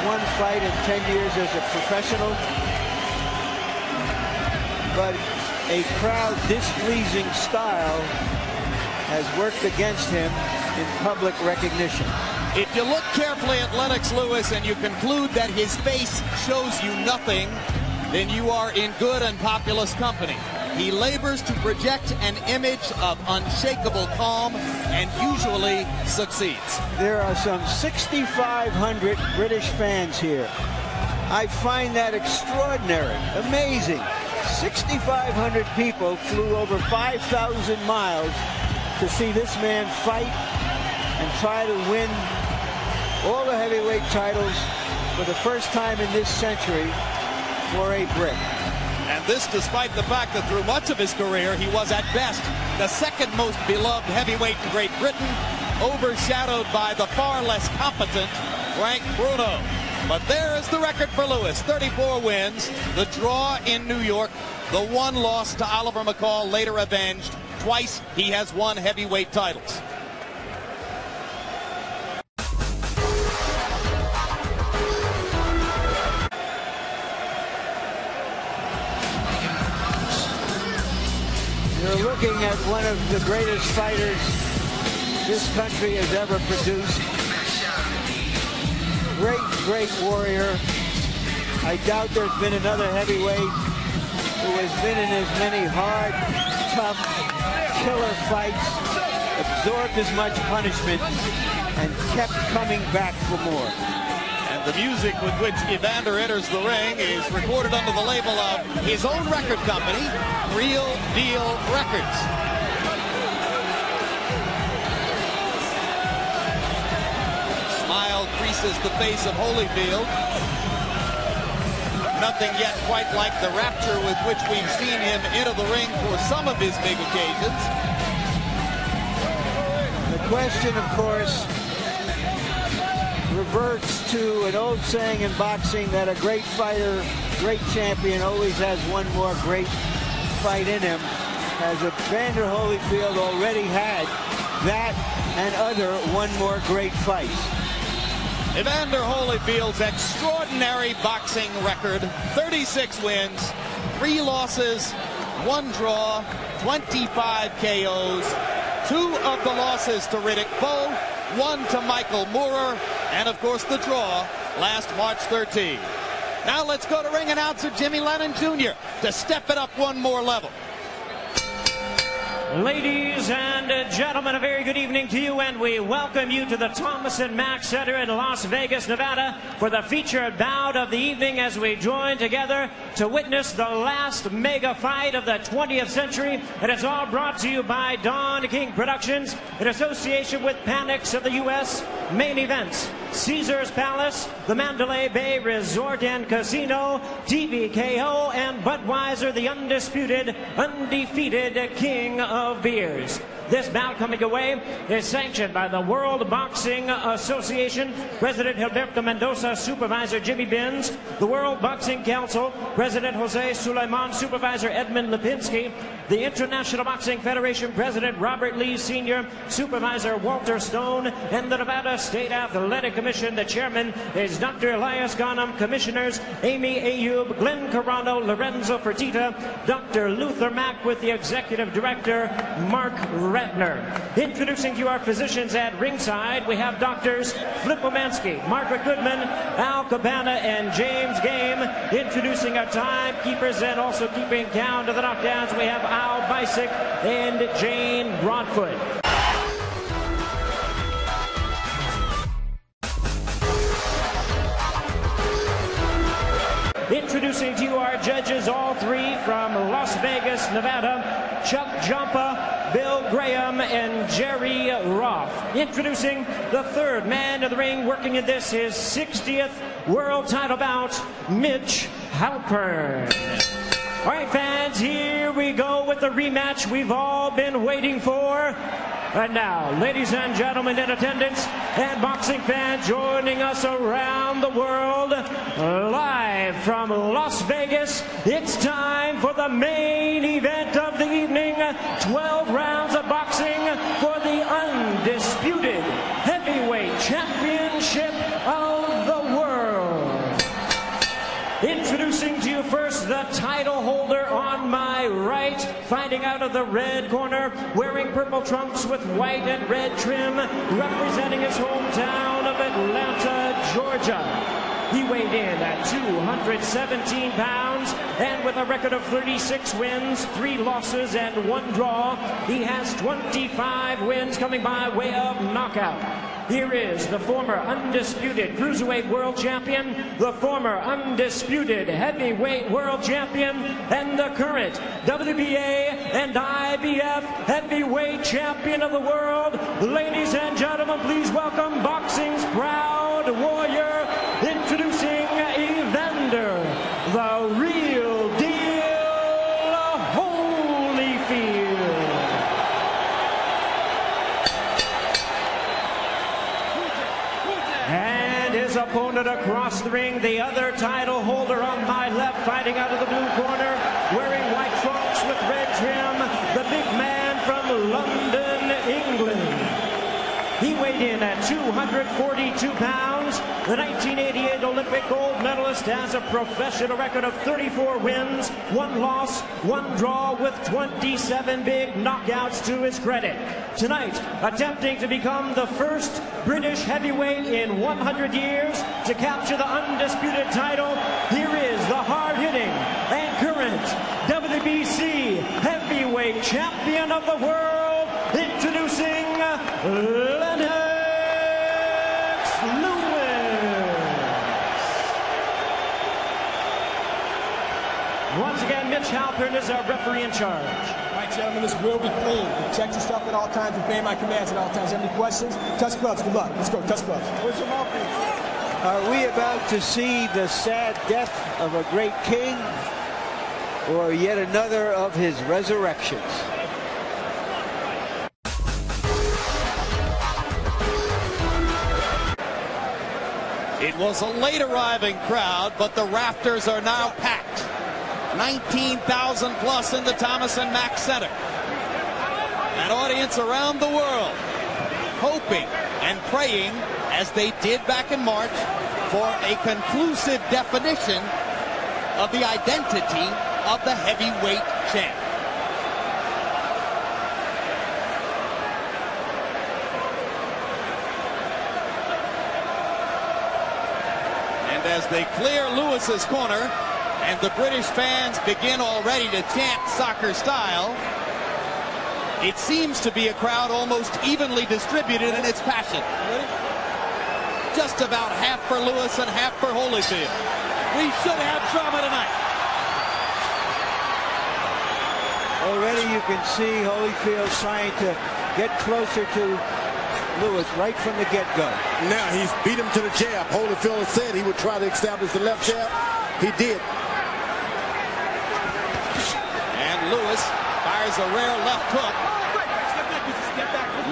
one fight in 10 years as a professional, but a crowd displeasing style has worked against him in public recognition. If you look carefully at Lennox Lewis and you conclude that his face shows you nothing, then you are in good and populous company. He labors to project an image of unshakable calm and usually succeeds. There are some 6,500 British fans here. I find that extraordinary, amazing. 6,500 people flew over 5,000 miles to see this man fight and try to win all the heavyweight titles for the first time in this century for a Brit. And this despite the fact that through much of his career he was at best the second most beloved heavyweight in Great Britain, overshadowed by the far less competent Frank Bruno. But there is the record for Lewis, 34 wins, the draw in New York, the one loss to Oliver McCall, later avenged. Twice he has won heavyweight titles. You're looking at one of the greatest fighters this country has ever produced. Great, great warrior. I doubt there's been another heavyweight who has been in as many hard, tough, killer fights, absorbed as much punishment, and kept coming back for more. And the music with which Evander enters the ring is recorded under the label of his own record company, Real Deal Records. Smile creases the face of Holyfield. Nothing yet quite like the rapture with which we've seen him enter the ring for some of his big occasions. The question, of course, reverts to an old saying in boxing that a great fighter, great champion, always has one more great fight in him. Has Evander Holyfield already had that and other one more great fights? Evander Holyfield's extraordinary boxing record, 36 wins, 3 losses, 1 draw, 25 KOs, 2 of the losses to Riddick Bowe, 1 to Michael Moorer, and of course the draw last March 13. Now let's go to ring announcer Jimmy Lennon Jr. to step it up one more level. Ladies and gentlemen, a very good evening to you, and we welcome you to the Thomas & Mack Center in Las Vegas, Nevada, for the featured bout of the evening as we join together to witness the last mega fight of the 20th century. And it's all brought to you by Don King Productions in association with Panix of the U.S., Main Events, Caesars Palace, the Mandalay Bay Resort and Casino, TVKO, and Budweiser, the undisputed, undefeated king of beers. This bout coming away is sanctioned by the World Boxing Association, President Gilberto Mendoza, Supervisor Jimmy Benz, the World Boxing Council, President Jose Sulaiman, Supervisor Edmund Lipinski, the International Boxing Federation, President Robert Lee Sr., Supervisor Walter Stone, and the Nevada State Athletic Commission. The chairman is Dr. Elias Ghanem, commissioners Amy Ayub, Glenn Carano, Lorenzo Fertitta, Dr. Luther Mack with the executive director, Mark Ratner. Introducing to you our physicians at ringside, we have doctors Flip Omansky, Margaret Goodman, Al Cabana, and James Game. Introducing our timekeepers and also keeping count of the knockdowns, we have Al Bisick and Jane Broadfoot. Introducing to you our judges, all three from Las Vegas, Nevada, Chuck Jampa, Bill Graham, and Jerry Roth. Introducing the third man of the ring, working in this, his 60th world title bout, Mitch Halpern. All right, fans, here we go with the rematch we've all been waiting for. And now, ladies and gentlemen in attendance and boxing fans joining us around the world, live from Las Vegas, it's time for the main event of the evening. 12 rounds of boxing for the undisputed heavyweight championship of the world. Introducing to you first the title holder on my right, fighting out of the red corner, wearing purple trunks with white and red trim, representing his hometown of Atlanta, Georgia. He weighed in at 217 pounds, and with a record of 36 wins, 3 losses, and 1 draw, he has 25 wins coming by way of knockout. Here is the former undisputed cruiserweight world champion, the former undisputed heavyweight world champion, and the current WBA and IBF heavyweight champion of the world. Ladies and gentlemen, please welcome boxing's proud warrior, introducing Evander, the real deal, Holyfield. And his opponent across the ring, the other title holder on my left, fighting out of the blue corner, wearing white trunks with red trim, the big man from London, England. He weighed in at 242 pounds. The 1988 Olympic gold medalist has a professional record of 34 wins, 1 loss, 1 draw, with 27 big knockouts to his credit. Tonight, attempting to become the first British heavyweight in 100 years to capture the undisputed title, here is the hard-hitting and current WBC heavyweight champion of the world, introducing Lennox Lewis. Once again, Mitch Halpern is our referee in charge. All right, gentlemen, this will be clean. Check your stuff at all times. Obey my commands at all times. Have any questions? Touch gloves. Good luck. Let's go. Touch gloves. Where's your mouthpiece? Are we about to see the sad death of a great king, or yet another of his resurrections? It was a late arriving crowd, but the rafters are now packed. 19,000 plus in the Thomas and Mack Center. An audience around the world hoping and praying, as they did back in March, for a conclusive definition of the identity of the heavyweight champ. As they clear Lewis's corner and the British fans begin already to chant soccer style, it seems to be a crowd almost evenly distributed in its passion. Just about half for Lewis and half for Holyfield. We should have drama tonight. Already you can see Holyfield trying to get closer to Lewis right from the get-go. Now he's beat him to the jab. Holyfield said he would try to establish the left jab. He did. And Lewis fires a rare left hook.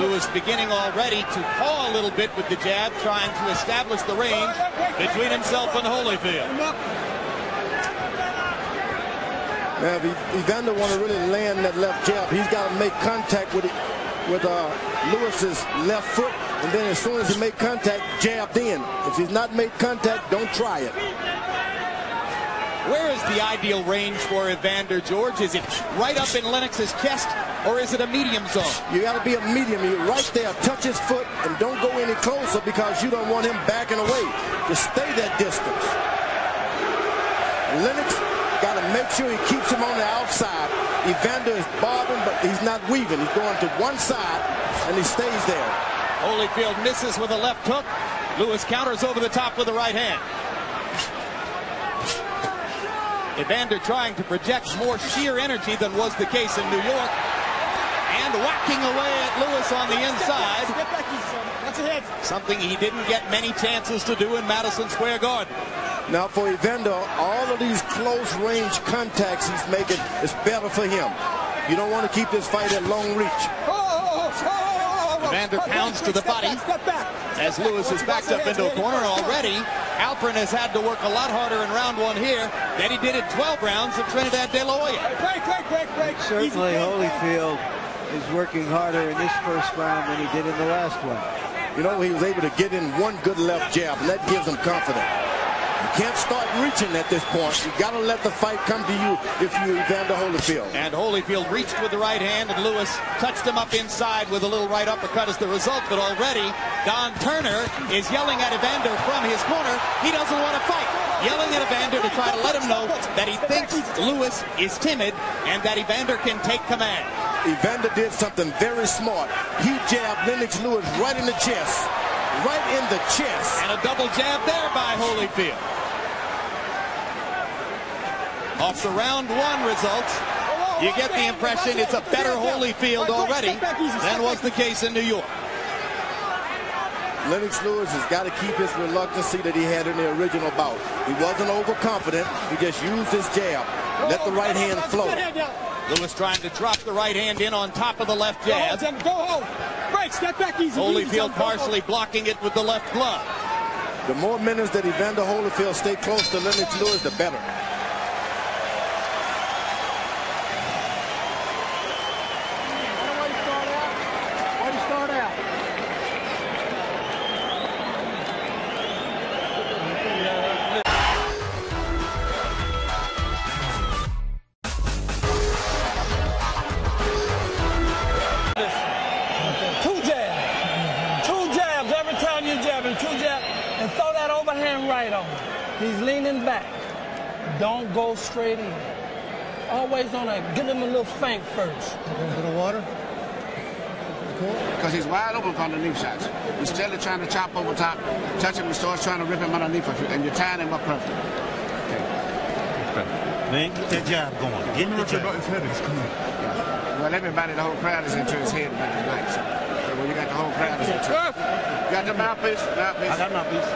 Lewis beginning already to paw a little bit with the jab, trying to establish the range between himself and Holyfield. Now if Evander want to really land that left jab, he's got to make contact with it. With Lewis's left foot, and then as soon as he make contact, jabbed in. If he's not made contact, don't try it. Where is the ideal range for Evander, George? Is it right up in Lennox's chest, or is it a medium zone? You got to be a medium. You're right there. Touch his foot, and don't go any closer because you don't want him backing away. Just stay that distance. Lennox got to make sure he keeps him on the outside. Evander is bobbing, but he's not weaving. He's going to one side, and he stays there. Holyfield misses with a left hook. Lewis counters over the top with the right hand. Evander trying to project more sheer energy than was the case in New York. And whacking away at Lewis on the inside. Something he didn't get many chances to do in Madison Square Garden. Now for Evander, all of these close range contacts he's making is better for him. You don't want to keep this fight at long reach. Evander pounds to the body as Lewis is backed up into a corner already. Halpern has had to work a lot harder in round 1 here than he did in 12 rounds at Trinidad De La Hoya. Certainly Holyfield is working harder in this first round than he did in the last one. You know, he was able to get in one good left jab, and that gives him confidence. You can't start reaching at this point. You got to let the fight come to you if you're Evander Holyfield. And Holyfield reached with the right hand, and Lewis touched him up inside with a little right uppercut as the result. But already, Don Turner is yelling at Evander from his corner. He doesn't want to fight. Yelling at Evander to try to let him know that he thinks Lewis is timid and that Evander can take command. Evander did something very smart. He jabbed Lennox Lewis right in the chest. Right in the chest. And a double jab there by Holyfield. Off the round one results, you get the impression it's a better Holyfield already than was the case in New York. Lennox Lewis has got to keep his reluctancy that he had in the original bout. He wasn't overconfident. He just used his jab. Let the right hand flow. Lewis trying to drop the right hand in on top of the left jab. Go home. Break, step back easy. Holyfield partially blocking it with the left glove. The more minutes that Evander Holyfield stay close to Lennox Lewis, the better. Why do you start out? 2 jabs, and throw that overhand right on him. He's leaning back. Don't go straight in. Always on that, give him a little feint first. A little water? Because he's wide open for underneath shots. Instead of trying to chop over top, touch him and starts trying to rip him underneath, and you're tying him up perfect. Okay. Man, get that jab going. Get the jab. About his head is clean. Well, everybody, the whole crowd is into his head about his night. So when you got the whole crowd is into it. You got the mouthpiece? Mouthpiece. I got mouthpiece.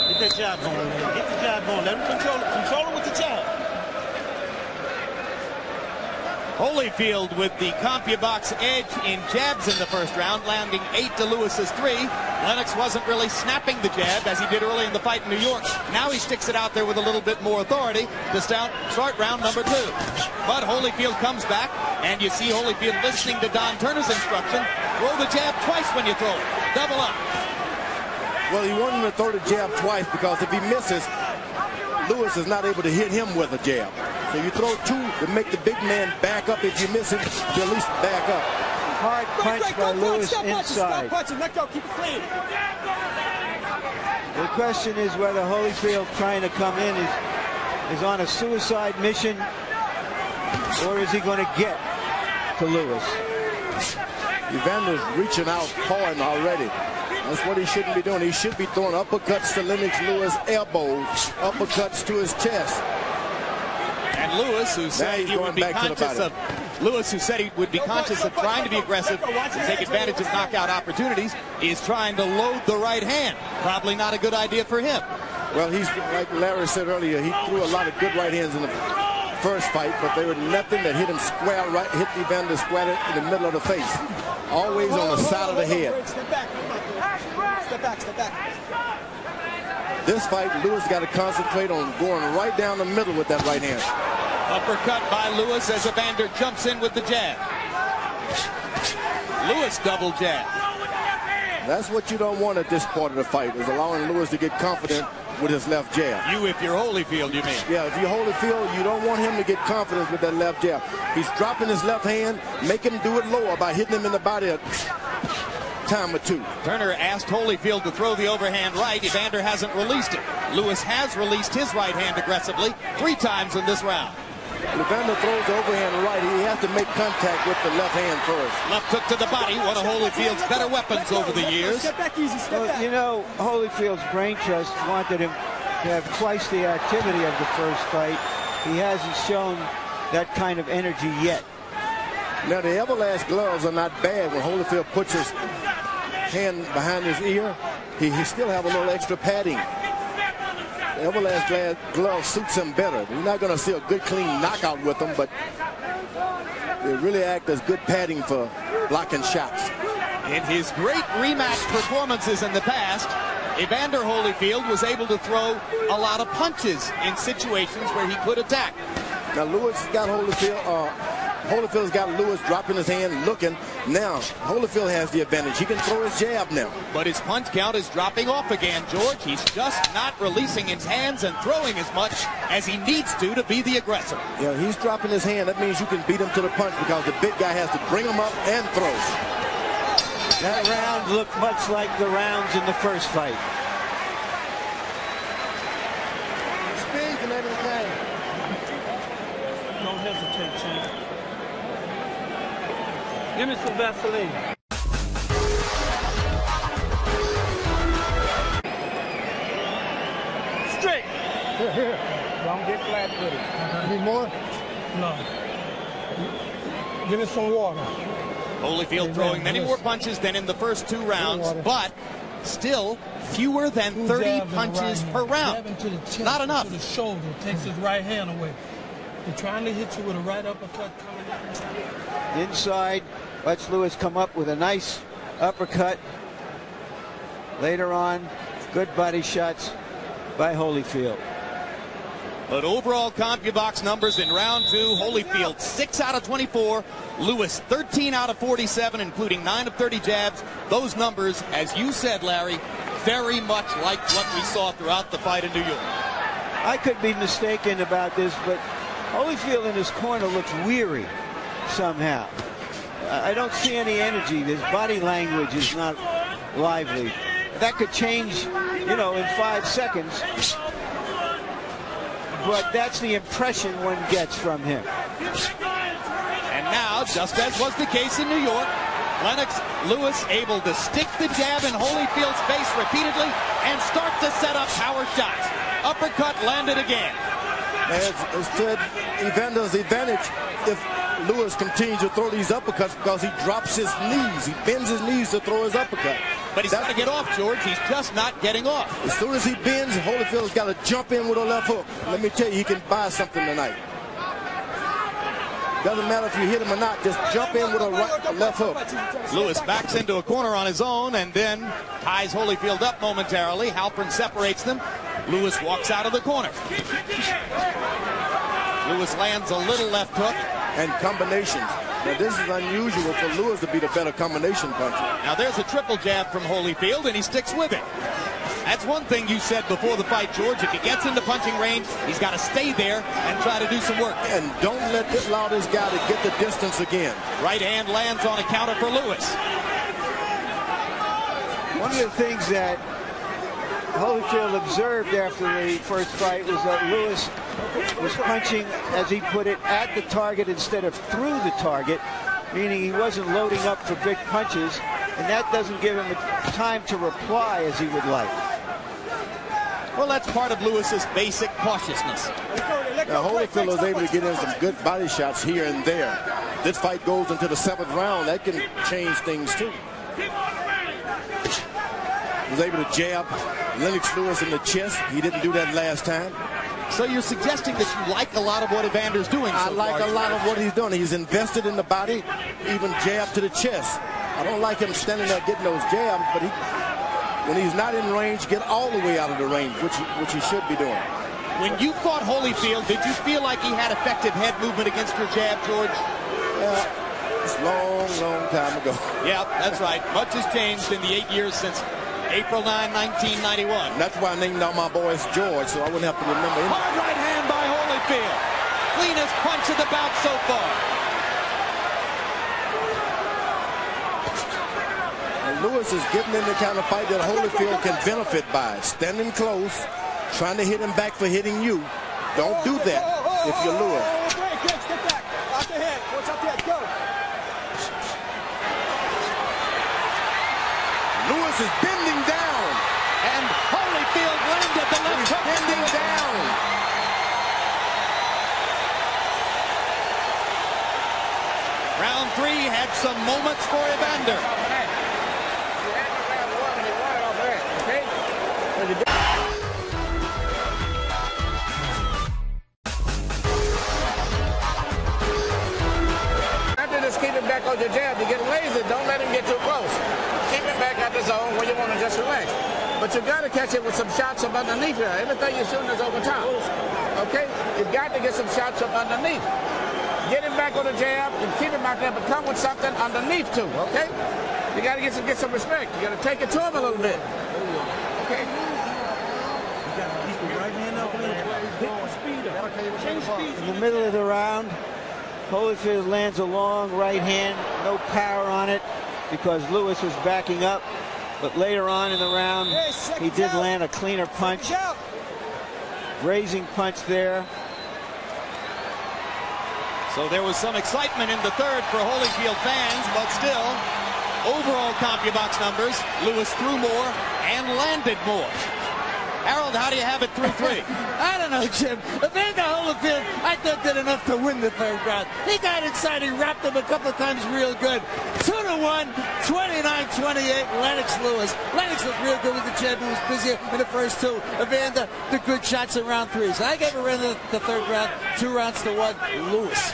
Get that jab going. Get the jab going. Let him control it with the jab. Holyfield with the CompuBox edge in jabs in the first round, landing 8 to Lewis's 3. Lennox wasn't really snapping the jab as he did early in the fight in New York. Now he sticks it out there with a little bit more authority to start round number 2. But Holyfield comes back, and you see Holyfield listening to Don Turner's instruction. Throw the jab twice when you throw it. Double up. Well, he wanted him to throw the jab twice because if he misses, Lewis is not able to hit him with a jab. So you throw 2 to make the big man back up. If you miss it, you at least back up. Hard punch by Lewis inside. Stop punching. Let go. Keep it clean. The question is whether Holyfield trying to come in is on a suicide mission, or is he going to get to Lewis? Evander's reaching out hard already. That's what he shouldn't be doing. He should be throwing uppercuts to Lennox Lewis, elbows, uppercuts to his chest. And Lewis, who said he would be conscious of trying to be aggressive and take advantage of knockout opportunities, is trying to load the right hand. Probably not a good idea for him. Well, he's like Larry said earlier. He threw a lot of good right hands in the first fight, but they were nothing that hit him square right, hit Evander square in the middle of the face. Always on the side of the head. Step back. Step back. Step back. This fight, Lewis got to concentrate on going right down the middle with that right hand. Uppercut by Lewis as Evander jumps in with the jab. Lewis double jab. That's what you don't want at this part of the fight, is allowing Lewis to get confident with his left jab. You, if you're Holyfield, you mean? Yeah, if you're Holyfield, you don't want him to get confidence with that left jab. He's dropping his left hand, make him do it lower by hitting him in the body a time or 2. Turner asked Holyfield to throw the overhand right. Evander hasn't released it. Lewis has released his right hand aggressively 3 times in this round. If Evander throws the overhand right, he has to make contact with the left hand first. Left hook to the body, one of Holyfield's better weapons over the years. Step back easy. Step back. You know, Holyfield's brain trust wanted him to have twice the activity of the first fight. He hasn't shown that kind of energy yet. Now, the Everlast gloves are not bad. When Holyfield puts his hand behind his ear, he still have a little extra padding. The Everlast glove suits him better. You're not going to see a good, clean knockout with them, but they really act as good padding for blocking shots. In his great rematch performances in the past, Evander Holyfield was able to throw a lot of punches in situations where he could attack. Now, Lewis got Holyfield's got Lewis dropping his hand, looking, Now, Holyfield has the advantage. He can throw his jab now. But his punch count is dropping off again, George. He's just not releasing his hands and throwing as much as he needs to be the aggressor. Yeah, he's dropping his hand. That means you can beat him to the punch because the big guy has to bring him up and throw. That round looked much like the rounds in the first fight. Speed and everything. Don't hesitate, champ. Give me some Vaseline. Straight. Here. Don't get flat-footed. Need more? No. Give me some water. Holyfield throwing many more punches than in the first 2 rounds, but still fewer than 30 punches per round. To the chest, not enough. To the shoulder, takes his right hand away. They're trying to hit you with a right uppercut coming in. Inside, watch Lewis come up with a nice uppercut. Later on, good body shots by Holyfield. But overall CompuBox numbers in round 2, Holyfield 6 out of 24, Lewis 13 out of 47, including 9 of 30 jabs. Those numbers, as you said, Larry, very much like what we saw throughout the fight in New York. I could be mistaken about this, but Holyfield in his corner looks weary somehow. I don't see any energy. His body language is not lively. That could change, you know, in 5 seconds. But that's the impression one gets from him. And now, just as was the case in New York, Lennox Lewis able to stick the jab in Holyfield's face repeatedly and start to set up power shots. Uppercut landed again. As said, Evander's advantage if Lewis continues to throw these uppercuts because he drops his knees. He bends his knees to throw his uppercut. But he's got to get off, George. He's just not getting off. As soon as he bends, Holyfield's got to jump in with a left hook. Let me tell you, he can buy something tonight. Doesn't matter if you hit him or not, just jump in with a left hook. Lewis backs into a corner on his own and then ties Holyfield up momentarily. Halpern separates them. Lewis walks out of the corner. Lewis lands a little left hook. And combinations. Now this is unusual for Lewis to be the better combination puncher. Now there's a triple jab from Holyfield and he sticks with it. That's one thing you said before the fight, George. If he gets into punching range, he's got to stay there and try to do some work. And don't allow this guy to get the distance again. Right hand lands on a counter for Lewis. One of the things that Holyfield observed after the first fight was that Lewis was punching, as he put it, at the target instead of through the target, meaning he wasn't loading up for big punches, and that doesn't give him time to reply as he would like. Well, that's part of Lewis's basic cautiousness. Now, Holyfield was able to get in some good body shots here and there. This fight goes into the 7th round. That can change things, too. Was able to jab Lennox Lewis in the chest. He didn't do that last time. So you're suggesting that you like a lot of what Evander's doing so I like far, a lot of what he's doing. He's invested in the body, even jab to the chest. I don't like him standing there getting those jabs, but when he's not in range, get all the way out of the range, which he should be doing. When you fought Holyfield, did you feel like he had effective head movement against your jab, George? It's a long, long time ago. Yeah, that's right. Much has changed in the 8 years since April 9, 1991. That's why I named all my boys George, so I wouldn't have to remember him. Hard right hand by Holyfield. Cleanest punch of the bout so far. And Lewis is getting in the kind of fight that Holyfield can benefit by. Standing close, trying to hit him back for hitting you. Don't do that if you're Lewis. Lewis is bending down. And Holyfield landed the left hook. Bending down. Round 3 had some moments for Evander. After just keep it back on your jab. You get lazy. Don't let him get too close. Keep it back at the zone where you want to just relax. But you got to catch it with some shots up underneath here. Everything you're shooting is over top. Okay? You've got to get some shots up underneath. Get him back on the jab and keep him out there, but come with something underneath too, okay? You got to get some respect. You got to take it to him a little bit. Okay? In the middle of the round, Holyfield lands a long right hand, no power on it because Lewis was backing up. But later on in the round, he did land a cleaner punch. Raising punch there. So there was some excitement in the third for Holyfield fans, but still, overall CompuBox numbers, Lewis threw more and landed more. Harold, how do you have it 3-3? I don't know, Jim. Evander Holyfield, I thought did enough to win the third round. He got inside, he wrapped him a couple of times real good. 2-1, 29-28, Lennox Lewis. Lennox looked real good with the jab. He was busier in the first two. Evander, the good shots in round three. So I gave Evander the third round, 2 rounds to 1, Lewis.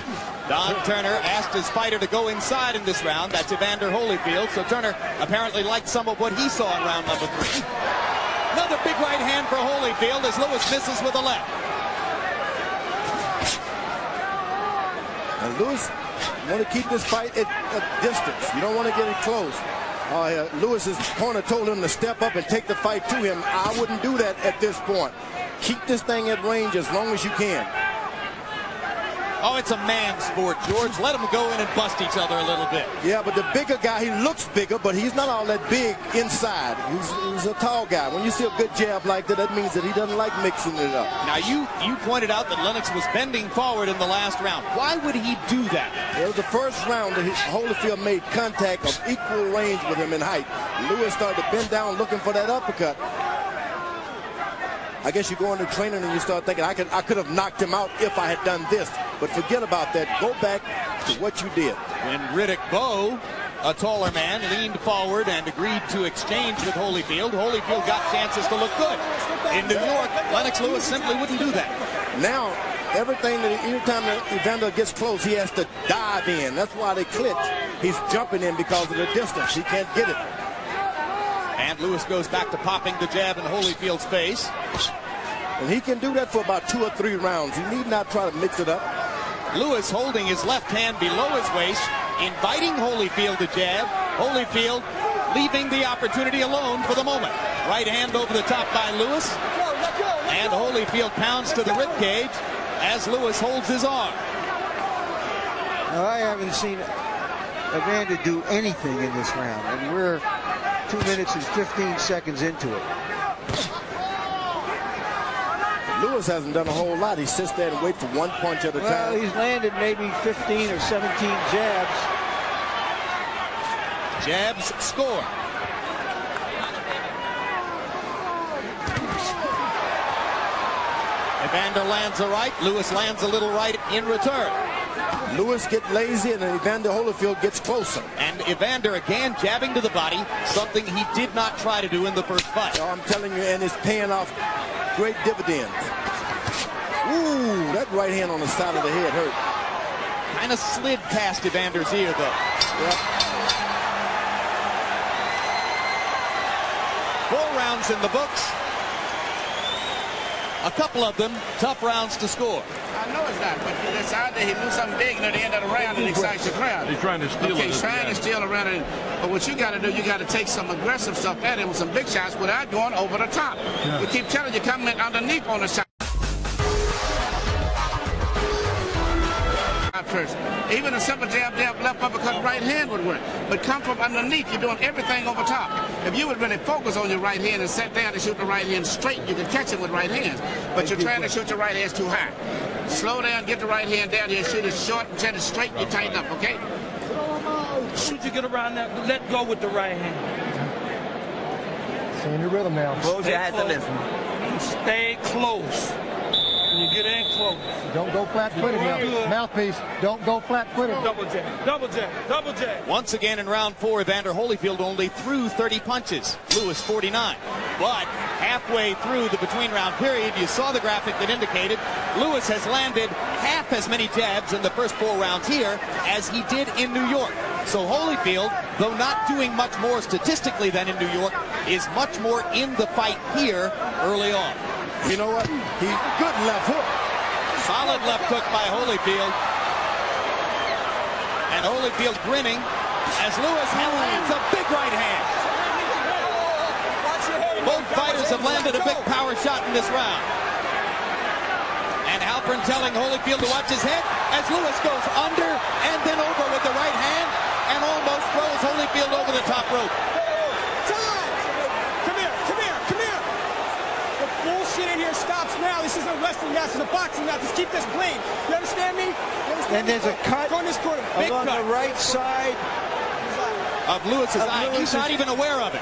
Don Turner asked his fighter to go inside in this round. That's Evander Holyfield. So Turner apparently liked some of what he saw in round number 3. Another big right hand for Holyfield as Lewis misses with a left. And Lewis want to keep this fight at a distance. You don't want to get it close. Lewis's corner told him to step up and take the fight to him. I wouldn't do that at this point. Keep this thing at range as long as you can. Oh, it's a man sport, George. Let them go in and bust each other a little bit. Yeah, but the bigger guy, he looks bigger, but he's not all that big inside. He's a tall guy. When you see a good jab like that means that he doesn't like mixing it up. Now, you pointed out that Lennox was bending forward in the last round. Why would he do that? It was the first round that Holyfield made contact of equal range with him in height. Lewis started to bend down looking for that uppercut. I guess you go into training and you start thinking, I could have knocked him out if I had done this. But forget about that. Go back to what you did. When Riddick Bowe, a taller man, leaned forward and agreed to exchange with Holyfield, Holyfield got chances to look good. In New York, Lennox Lewis simply wouldn't do that. Now, anytime that Evander gets close, he has to dive in. That's why they clinch. He's jumping in because of the distance. He can't get it. And Lewis goes back to popping the jab in Holyfield's face. And he can do that for about 2 or 3 rounds. He need not try to mix it up. Lewis holding his left hand below his waist, inviting Holyfield to jab. Holyfield leaving the opportunity alone for the moment. Right hand over the top by Lewis. And Holyfield pounds to the ribcage as Lewis holds his arm. Now, I haven't seen Evander do anything in this round, and we're 2 minutes and 15 seconds into it. Lewis hasn't done a whole lot. He sits there and waits for one punch at a time. Well, he's landed maybe 15 or 17 jabs. Jabs score. Evander lands a right. Lewis lands a little right in return. Lewis gets lazy and Evander Holyfield gets closer. And Evander again jabbing to the body, something he did not try to do in the first fight. So I'm telling you, and it's paying off great dividends. Ooh, that right hand on the side of the head hurt. Kind of slid past Evander's ear, though. Yep. 4 rounds in the books. A couple of them tough rounds to score. I know it's not, but he decided that he knew something big near the end of the round and excites the crowd. He's trying to steal it. He's trying to steal around it. But what you got to do, you got to take some aggressive stuff at him with some big shots without going over the top. Yeah. We keep telling you, come in underneath on the shot. First. Even a simple jab, left uppercut, right hand would work. But come from underneath, you're doing everything over top. If you would really focus on your right hand and sit down and shoot the right hand straight, you can catch it with right hands. But you're trying to shoot your right hands too high. Slow down, get the right hand down here, shoot it short, and set it straight, you tighten up, okay? Should you get around that, let go with the right hand. Stay in your rhythm now. Close your eyes and listen. Stay close. When you get in close. Don't go flat-footed now. Mouthpiece, don't go flat-footed. Double jab, double jab, double jab. Once again in round 4, Evander Holyfield only threw 30 punches. Lewis 49. But halfway through the between-round period, you saw the graphic that indicated Lewis has landed half as many jabs in the first 4 rounds here as he did in New York. So Holyfield, though not doing much more statistically than in New York, is much more in the fight here early on. You know what? He's good left hook. Solid left hook by Holyfield. And Holyfield grinning as Lewis lands a big right hand. Both fighters have landed a big power shot in this round. And Halpern telling Holyfield to watch his head as Lewis goes under and then over with the right hand and almost throws Holyfield over the top rope. Come here. The bullshit in here stops now. This isn't a wrestling match, it's a boxing match. Just keep this clean. You understand me? And there's a cut Go in this corner. Big along cut. the right side Of Lewis's eye. He's not even aware of it.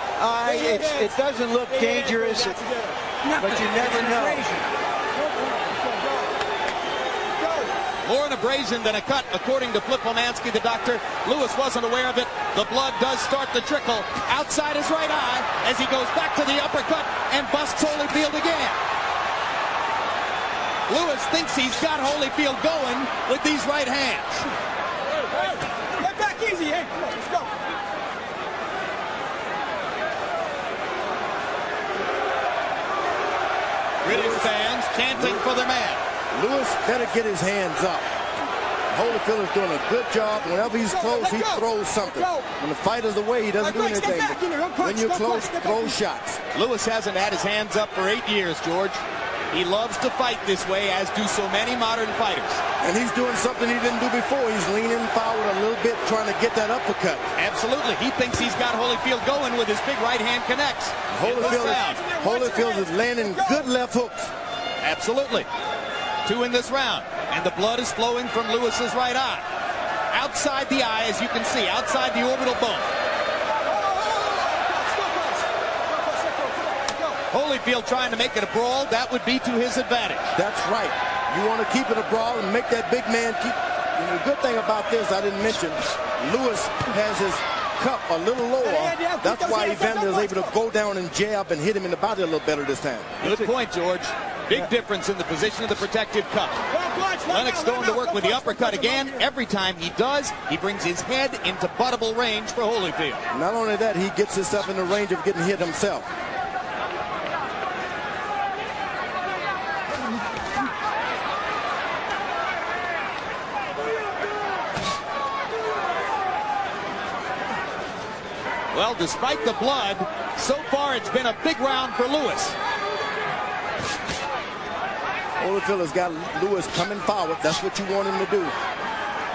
It doesn't look dangerous, but you never know. More an abrasion than a cut, according to Flip Pomansky, the doctor. Lewis wasn't aware of it. The blood does start to trickle outside his right eye as he goes back to the uppercut and busts Holyfield again. Lewis thinks he's got Holyfield going with these right hands. Get back easy, hey. Come on, let's go. British fans chanting for their man. Lewis better get his hands up. Holyfield is doing a good job. Whenever he's close, he throws something. When the fighter's away, he doesn't do anything. When you're close, throw shots. Lewis hasn't had his hands up for 8 years, George. He loves to fight this way, as do so many modern fighters. And he's doing something he didn't do before. He's leaning forward a little bit, trying to get that uppercut. Absolutely. He thinks he's got Holyfield going with his big right hand connects. Holyfield is landing good left hooks. Absolutely. 2 in this round. And the blood is flowing from Lewis's right eye. Outside the eye, as you can see, outside the orbital bone. Holyfield trying to make it a brawl. That would be to his advantage. That's right. You want to keep it a brawl and make that big man keep. And the good thing about this, I didn't mention, Lewis has his cup a little lower. That's why Evander is able to go down and jab and hit him in the body a little better this time. Good point, George. Big difference in the position of the protective cup. Lennox going to work with the uppercut again. Every time he does, he brings his head into buttable range for Holyfield. Not only that, he gets himself in the range of getting hit himself. Well, despite the blood, so far it's been a big round for Lewis. Holyfield has got Lewis coming forward. That's what you want him to do.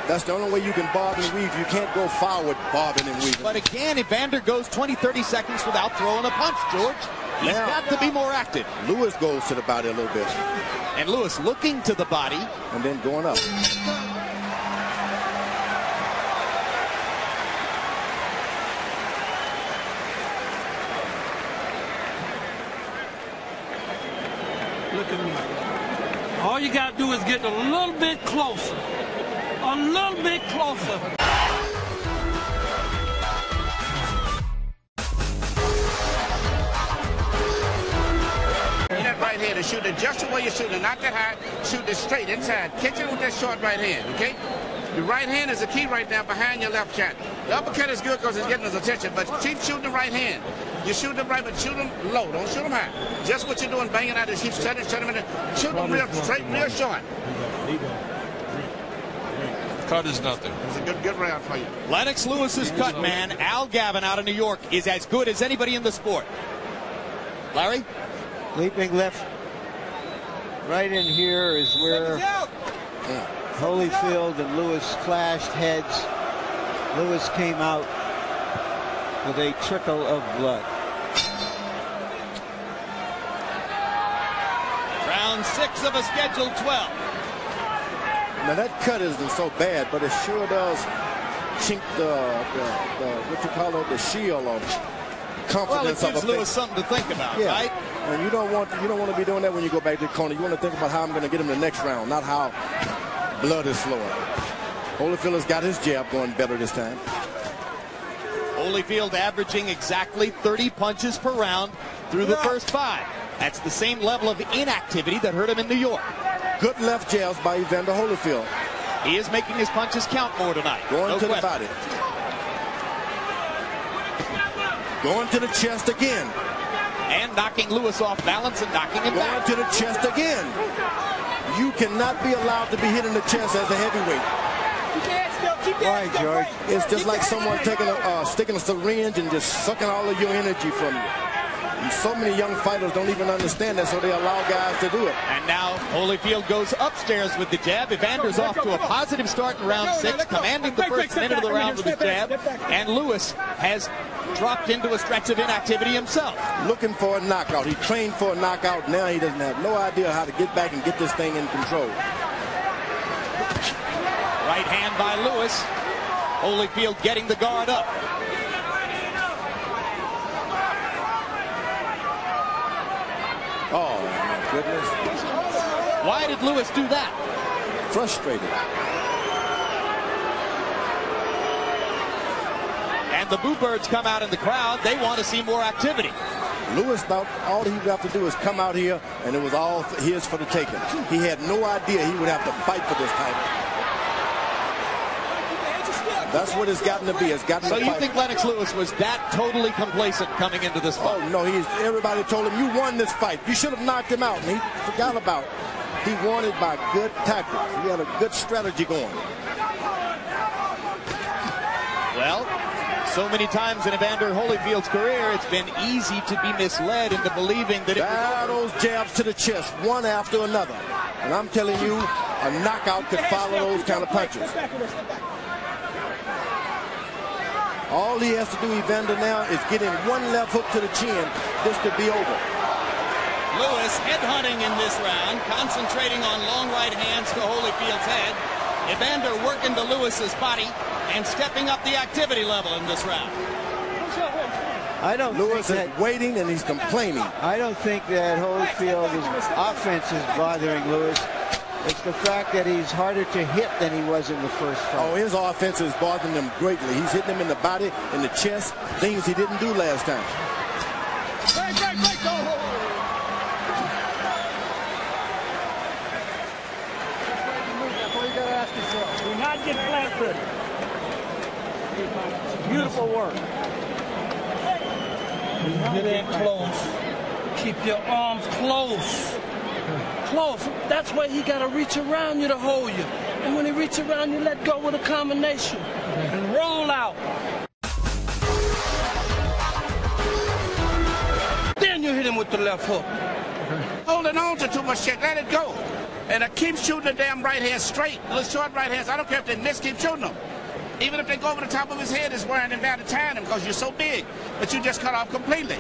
That's the only way you can bob and weave. You can't go forward bobbing and weaving. But again, Evander goes 20, 30 seconds without throwing a punch, George. He's got to be more active. Lewis goes to the body a little bit. And Lewis looking to the body. And then going up. Look at me. All you got to do is get a little bit closer. A little bit closer. That right hand and shoot it just the way you're shooting, not that high. Shoot it straight inside. Catch it with that short right hand, okay? The right hand is the key right now behind your left shot. The uppercut is good because it's getting his attention, but keep shooting the right hand. You shoot them right, but shoot them low. Don't shoot them high. Just what you're doing, banging out is keep setting them in there. Shoot them real straight, real short. Cut is nothing. It's a good round for you. Lennox Lewis's cut man, Al Gavin out of New York, is as good as anybody in the sport. Larry? Leaping left. Right in here is where Holyfield and Lewis clashed heads. Lewis came out with a trickle of blood. Round 6 of a scheduled 12. Now that cut isn't so bad, but it sure does chink the what you call it, the shield on confidence well, it gives of a Lewis something to think about, yeah. right? And you don't want to be doing that when you go back to the corner. You want to think about how I'm going to get him the next round, not how blood is flowing. Holyfield has got his jab going better this time. Holyfield averaging exactly 30 punches per round through the first 5. That's the same level of inactivity that hurt him in New York. Good left jabs by Evander Holyfield. He is making his punches count more tonight. Going to the body. Going to the chest again. And knocking Lewis off balance and knocking him back. Going to the chest again. You cannot be allowed to be hit in the chest as a heavyweight. You can't still Why, George? It's just like someone taking sticking a syringe and just sucking all of your energy from you. And so many young fighters don't even understand that, so they allow guys to do it. And now Holyfield goes upstairs with the jab. Evander's off to a positive start in round 6, commanding the first minute of the round with his jab. And Lewis has dropped into a stretch of inactivity himself. Looking for a knockout. He trained for a knockout. Now he doesn't have no idea how to get back and get this thing in control. Right hand by Lewis. Holyfield getting the guard up. Oh, my goodness. Why did Lewis do that? Frustrated. And the Boo Birds come out in the crowd. They want to see more activity. Lewis thought all he would have to do is come out here, and it was all his for the taking. He had no idea he would have to fight for this title. That's what it's gotten to be. It's gotten so to you fight. think Lennox Lewis was that totally complacent coming into this fight? Oh, no. Everybody told him, you won this fight. You should have knocked him out. And he forgot about it. He won it by good tactics. He had a good strategy going. Well, so many times in Evander Holyfield's career, it's been easy to be misled into believing that those jabs to the chest, one after another. And I'm telling you, a knockout could follow those kind of punches. All he has to do, Evander, now is get in one left hook to the chin. This could be over. Lewis headhunting in this round, concentrating on long right hands to Holyfield's head. Evander working to Lewis's body and stepping up the activity level in this round. Lewis is waiting and he's complaining. I don't think that Holyfield's offense is bothering Lewis. It's the fact that he's harder to hit than he was in the first fight. Oh, his offense is bothering him greatly. He's hitting him in the body, in the chest, things he didn't do last time. Do not get flat-footed. Beautiful work. Get in close. Keep your arms close. Close. That's why he got to reach around you to hold you. And when he reach around you, let go with a combination. And roll out. Then you hit him with the left hook. Holding on to too much shit. Let it go. And I keep shooting the damn right hand straight. Those short right hands. I don't care if they miss, keep shooting them. Even if they go over the top of his head, it's wearing him down to tie him because you're so big. But you just cut off completely.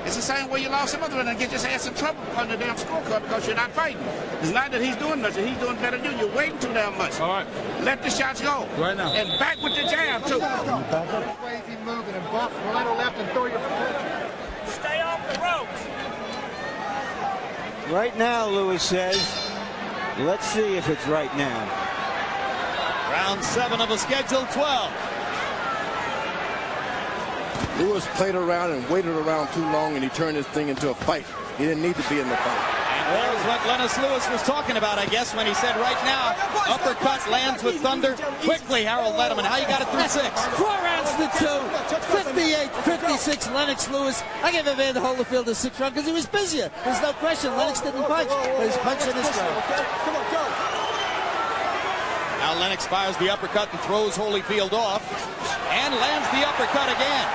It's the same way you lost some other one and get your ass in trouble on the damn scorecard because you're not fighting. It's not that he's doing nothing. He's doing better than you. You're waiting too damn much. All right. Let the shots go. Right now. And back with the jab, too. Crazy moving and buff right or left and throw your protection. Stay off the ropes. Right now, Lewis says, let's see if it's right now. Round 7 of a scheduled 12. Lewis played around and waited around too long, and he turned this thing into a fight. He didn't need to be in the fight. And there's what Lennox Lewis was talking about, I guess, when he said right now, uppercut lands with thunder. Quickly, Harold Letterman, how you got it through 6? 4 rounds to 2. 58-56, Lennox Lewis. I gave Evander Holyfield a 6th round because he was busier. There's no question. Lennox didn't punch, but he's punching this round. Now Lennox fires the uppercut and throws Holyfield off and lands the uppercut again.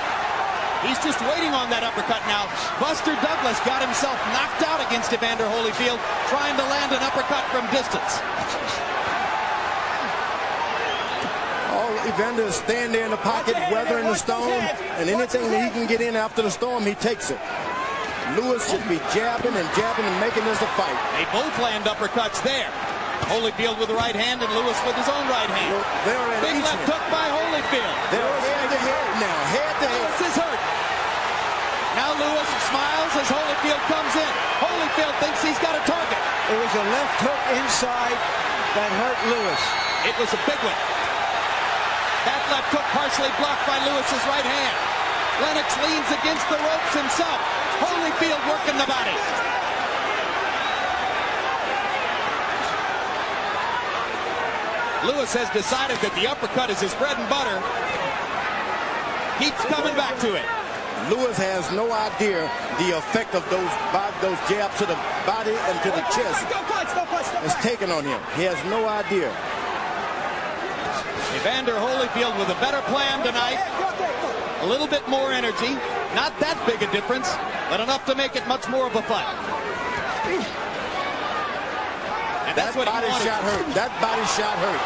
He's just waiting on that uppercut now. Buster Douglas got himself knocked out against Evander Holyfield trying to land an uppercut from distance. Oh, Evander is standing there in the pocket, weathering the storm, and anything that he can get in after the storm, he takes it. Lewis should be jabbing and making this a fight. They both land uppercuts there. Holyfield with the right hand and Lewis with his own right hand. Big left hook by Holyfield. They're head to head now, head to head. Lewis is hurt. Now Lewis smiles as Holyfield comes in. Holyfield thinks he's got a target. It was a left hook inside that hurt Lewis. It was a big one. That left hook partially blocked by Lewis's right hand. Lennox leans against the ropes himself. Holyfield working the body. Lewis has decided that the uppercut is his bread and butter. Keeps coming back to it. Lewis has no idea the effect of those jabs to the body and to the chest. It's taken on him. He has no idea. Evander Holyfield with a better plan tonight. A little bit more energy. Not that big a difference, but enough to make it much more of a fight. And that's what body shot hurt. That body shot hurt.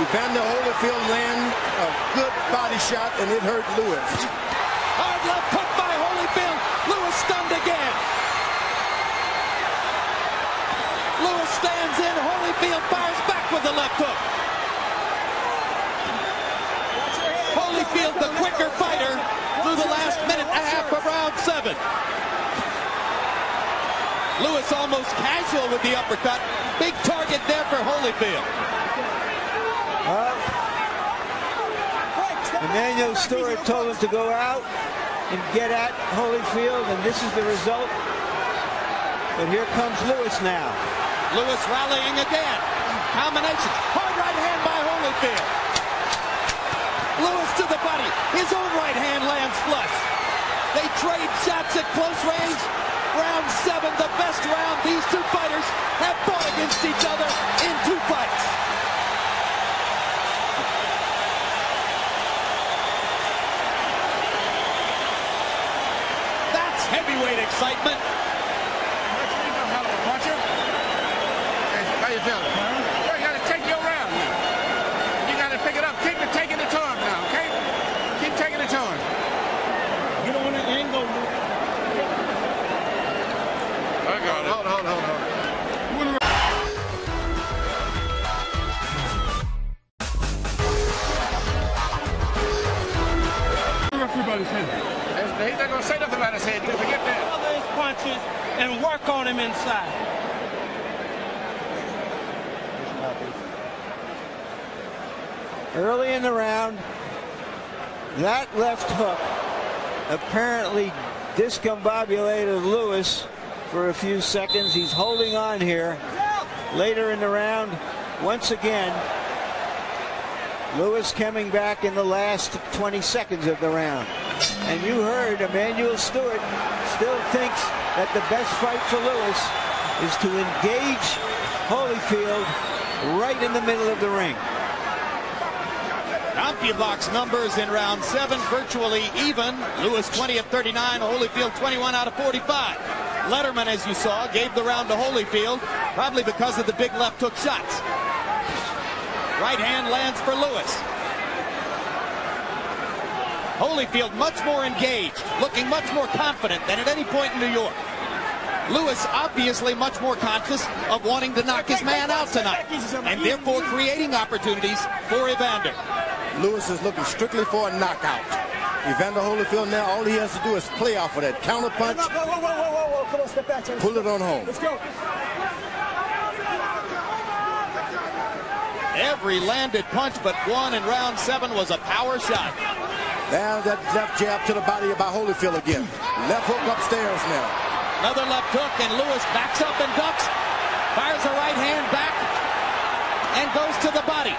Evander Holyfield landed a good body shot, and it hurt Lewis. Hard left hook by Holyfield. Lewis stunned again. Lewis stands in. Holyfield fires back with the left hook. Holyfield, the quicker fighter, through the last minute and a half of round 7. Lewis almost casual with the uppercut. Big target there for Holyfield. Emanuel Steward told him to go out and get at Holyfield, and this is the result. But here comes Lewis now. Lewis rallying again. Combination. Hard right hand by Holyfield. Lewis to the body. His own right hand lands flush. They trade shots at close range. Round 7, the best round. These two fighters have fought against each other in 2 fights. That's heavyweight excitement. How you feeling? You got to take your round now. You got to pick it up. Keep taking it to him now, okay? Keep taking it to him. You don't want to angle. I got it. Hold on. Everybody's head. He's not going to say nothing about his head. Forget that. Cover his punches and work on him inside. Early in the round, that left hook apparently discombobulated Lewis for a few seconds. He's holding on here. Later in the round, once again, Lewis coming back in the last 20 seconds of the round. And you heard Emanuel Steward still thinks that the best fight for Lewis is to engage Holyfield right in the middle of the ring. CompuBox numbers in round 7 virtually even. Lewis 20 of 39, Holyfield 21 out of 45. Letterman, as you saw, gave the round to Holyfield, probably because of the big left hook shots. Right hand lands for Lewis. Holyfield much more engaged, looking much more confident than at any point in New York. Lewis obviously much more conscious of wanting to knock his man out tonight, and therefore creating opportunities for Evander. Lewis is looking strictly for a knockout. Evander Holyfield now, all he has to do is play off of that counter punch. Whoa. Come on, step back. Pull it on home. Let's go. Every landed punch but one in round 7 was a power shot. Now that left jab to the body by Holyfield again. Left hook upstairs now. Another left hook, and Lewis backs up and ducks. Fires a right hand back and goes to the body.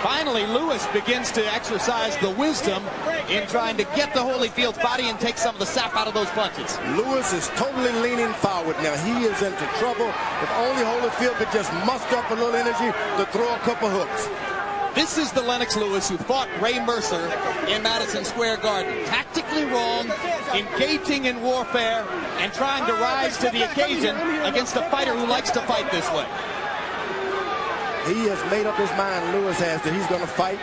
Finally, Lewis begins to exercise the wisdom in trying to get to Holyfield's body and take some of the sap out of those punches. Lewis is totally leaning forward now. He is into trouble. If only Holyfield could just muster up a little energy to throw a couple hooks. This is the Lennox Lewis who fought Ray Mercer in Madison Square Garden. Tactically wrong, engaging in warfare, and trying to rise to the occasion against a fighter who likes to fight this way. He has made up his mind, Lewis has, that he's going to fight.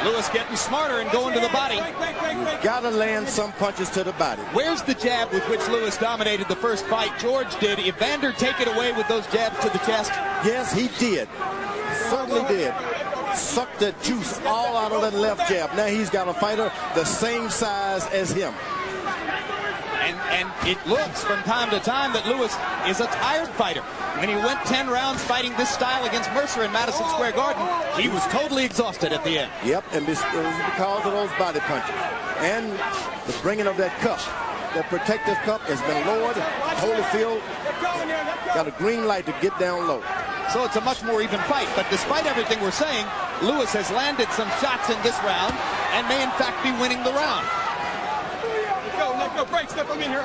Lewis getting smarter and going to the body. You've got to land some punches to the body. Where's the jab with which Lewis dominated the first fight? George did. Evander take it away with those jabs to the chest? Yes, he did. Certainly did. Sucked the juice all out of that left jab. Now he's got a fighter the same size as him. And it looks from time to time that Lewis is a tired fighter. When he went 10 rounds fighting this style against Mercer in Madison Square Garden, he was totally exhausted at the end. Yep, and it was because of those body punches. And the bringing of that cup. That protective cup has been lowered. Holyfield got a green light to get down low. So it's a much more even fight. But despite everything we're saying, Lewis has landed some shots in this round and may in fact be winning the round. let go. Break, step. I'm in here.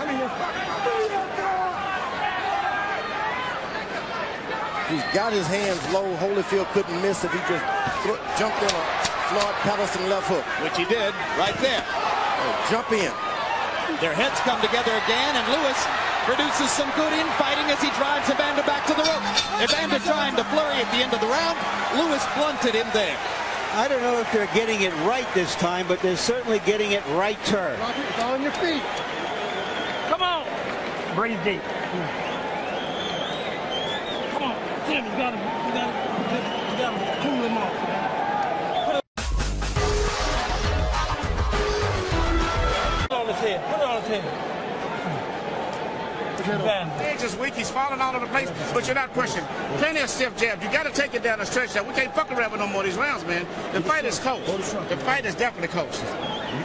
He's got his hands low. Holyfield couldn't miss if he just jumped in a Floyd Patterson left hook. Which he did right there. Jump in. Their heads come together again, and Lewis produces some good infighting as he drives Evander back to the rope. Evander trying to flurry at the end of the round. Lewis blunted him there. I don't know if they're getting it right this time, but they're certainly getting it right turn. It's on your feet. Come on. Breathe deep. Come on. Tim, you gotta cool him off, man. Put it on his head. Put it on his head. Edge is weak. He's falling all over the place, but you're not pushing. Plenty of stiff jabs. You got to take it down the stretch. We can't fuck around with no more of these rounds, man. The fight is close. The fight is definitely close.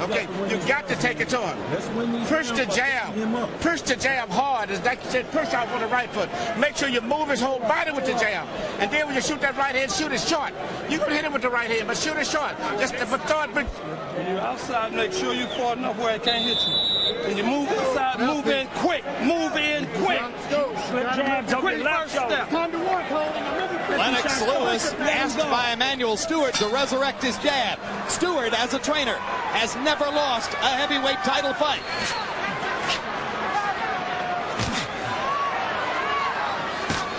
Okay, you got to take it to him. Push the jab. Push the jab hard. As like you said, push out with the right foot. Make sure you move his whole body with the jab. And then when you shoot that right hand, shoot it short. You can hit him with the right hand, but shoot it short. Just for third. When you're outside, make sure you're far enough where it can't hit you. When you move inside, move in quick. Move in quick. Quick first step. Time to work, Cole. Lennox Lewis asked by Emmanuel Stewart to resurrect his jab. Stewart, as a trainer, has never lost a heavyweight title fight.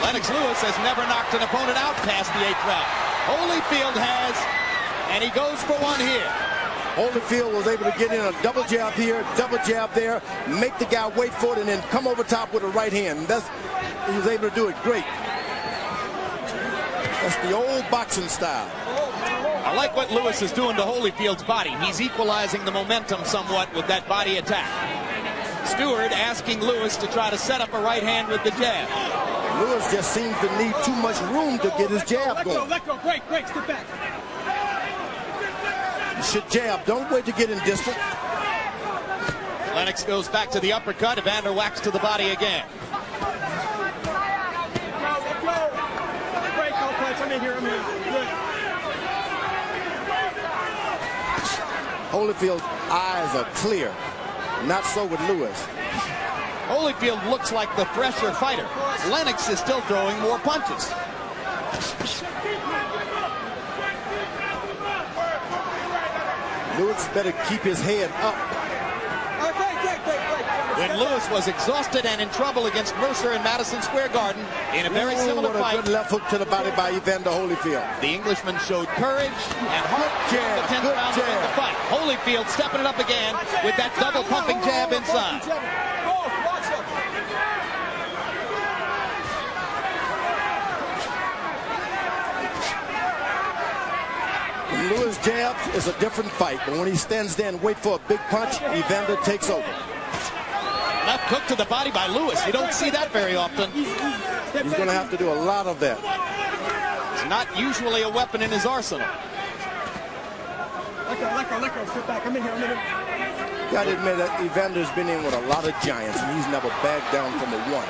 Lennox Lewis has never knocked an opponent out past the 8th round. Holyfield has, and he goes for one here. Holyfield was able to get in a double jab here, double jab there, make the guy wait for it, and then come over top with a right hand. He was able to do it great. That's the old boxing style. I like what Lewis is doing to Holyfield's body. He's equalizing the momentum somewhat with that body attack. Stewart asking Lewis to try to set up a right hand with the jab. Lewis just seems to need too much room to get his jab going. Let go. Break, step back. You should jab. Don't wait to get in distance. Lennox goes back to the uppercut. Evander whacks to the body again. Break, no punch. I'm in here. Good. Holyfield's eyes are clear. Not so with Lewis. Holyfield looks like the fresher fighter. Lennox is still throwing more punches. Lewis better keep his head up. When Lewis was exhausted and in trouble against Mercer in Madison Square Garden in a very similar fight. Good left hook to the body by Evander Holyfield. The Englishman showed courage and heart in the 10th round to win the fight. Holyfield stepping it up again with that double pumping jab inside. When Lewis jabs, it's a different fight, but when he stands there and waits for a big punch, Evander takes over. Left hook to the body by Lewis. You don't see that very often. He's going to have to do a lot of that. It's not usually a weapon in his arsenal. Let go. Sit back. I'm in here. Got to admit that Evander's been in with a lot of giants, and he's never backed down from a one.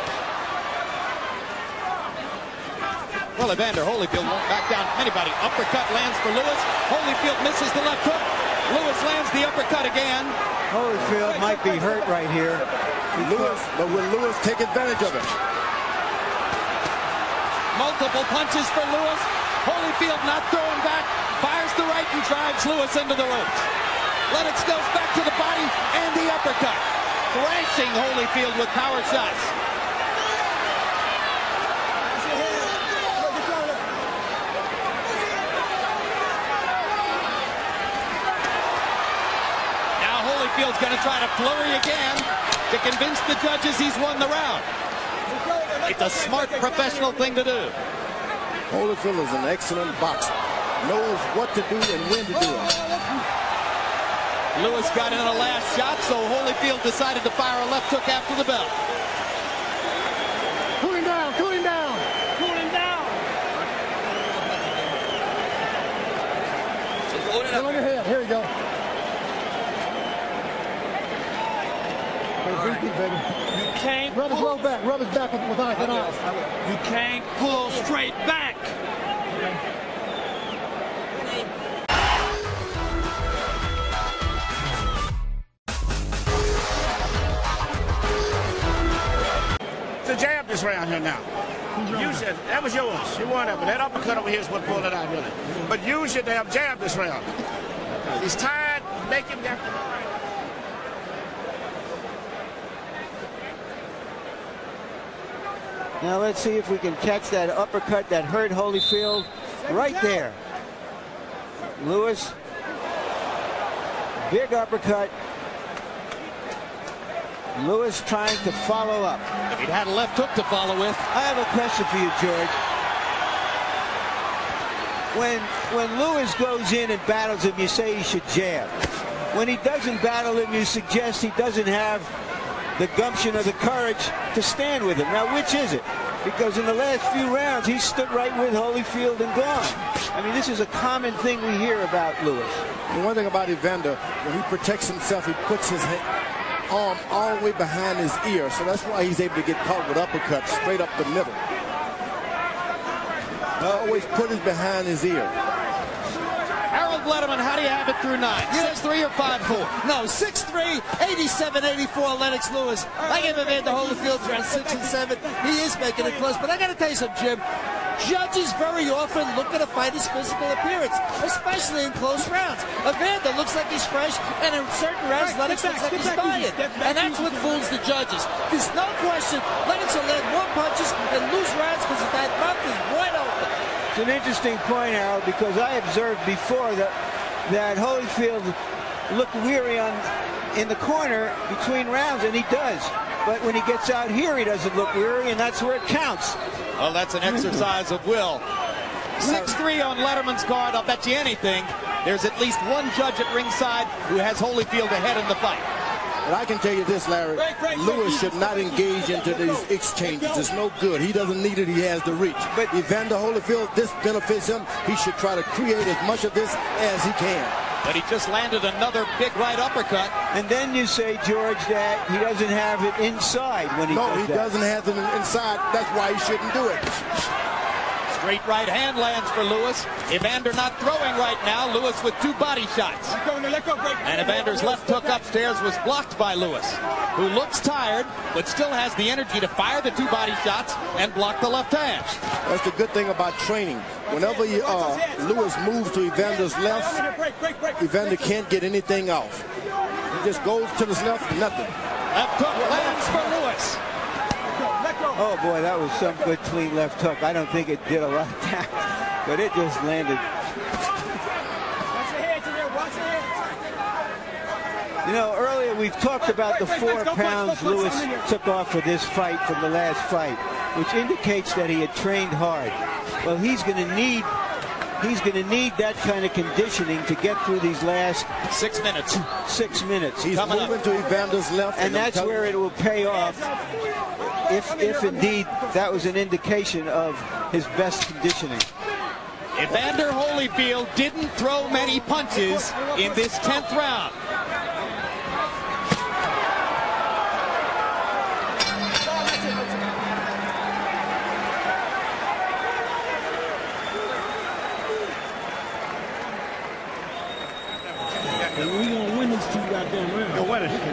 Well, Evander Holyfield won't back down anybody. Uppercut lands for Lewis. Holyfield misses the left hook. Lewis lands the uppercut again. Holyfield might be hurt right here. But will Lewis take advantage of it? Multiple punches for Lewis. Holyfield not throwing back. Fires the right and drives Lewis into the ropes. Lennox goes back to the body and the uppercut. Thrashing Holyfield with power shots. Holyfield's going to try to flurry again to convince the judges he's won the round. It's a smart professional thing to do. Holyfield is an excellent boxer. Knows what to do and when to do it. Lewis got in a last shot, so Holyfield decided to fire a left hook after the bell. Cool him down. Hold on your head. Here you go. Right. You can't rub his back. Rub his back with ice. You can't pull straight back. this round here now. Use it. That was yours. You won that, but that uppercut over here is what pulled it out, really. But use your damn jab this round. He's tired. Make him down. Now let's see if we can catch that uppercut that hurt Holyfield right there. Lewis, big uppercut. Lewis trying to follow up. He'd had a left hook to follow with. I have a question for you, George. When Lewis goes in and battles him, you say he should jab. When he doesn't battle him, you suggest he doesn't have the gumption or the courage to stand with him. Now, which is it? Because in the last few rounds, he stood right with Holyfield and gone. I mean, this is a common thing we hear about Lewis. The one thing about Evander, when he protects himself, he puts his arm all the way behind his ear. So that's why he's able to get caught with uppercuts straight up the middle. Always put it behind his ear. Harold Letterman, how do you have it through 9? 6'3" or 5'4"? No, 6'3", 87-84, Lennox Lewis. I give Evander Holyfield around 6 and 7. He is making it close, but I got to tell you something, Jim. Judges very often look at a fighter's physical appearance, especially in close rounds. Evander looks like he's fresh, and in certain rounds, Lennox looks like he's dying. And that's what fools the judges. There's no question Lennox will land more punches and lose rounds because that mouth is wide open. It's an interesting point, Harold, because I observed before that Holyfield looked weary in the corner between rounds, and he does. But when he gets out here, he doesn't look weary, and that's where it counts. Well, that's an exercise of will. 6'3" on Letterman's card. I'll bet you anything. There's at least one judge at ringside who has Holyfield ahead in the fight. But I can tell you this, Larry, Lewis should not engage into these exchanges. It's no good. He doesn't need it. He has the reach. But Evander Holyfield, this benefits him. He should try to create as much of this as he can. But he just landed another big right uppercut. And then you say, George, that he doesn't have it inside when he does that. No, he doesn't have it inside. That's why he shouldn't do it. Straight right hand lands for Lewis. Evander not throwing right now. Lewis with 2 body shots. And Evander's left hook upstairs was blocked by Lewis, who looks tired, but still has the energy to fire the 2 body shots and block the left hand. That's the good thing about training. Whenever Lewis moves to Evander's left, Evander can't get anything off. He just goes to his left, nothing. Left hook lands for Lewis. Oh, boy, that was some good, clean left hook. I don't think it did a lot of damage, but it just landed. You know, earlier we've talked about the 4 pounds Lewis took off for this fight from the last fight, which indicates that he had trained hard. Well, he's going to need that kind of conditioning to get through these last 6 minutes. 6 minutes. He's moving to Evander's left, and that's where it will pay off. If indeed that was an indication of his best conditioning. Evander Holyfield didn't throw many punches in this 10th round.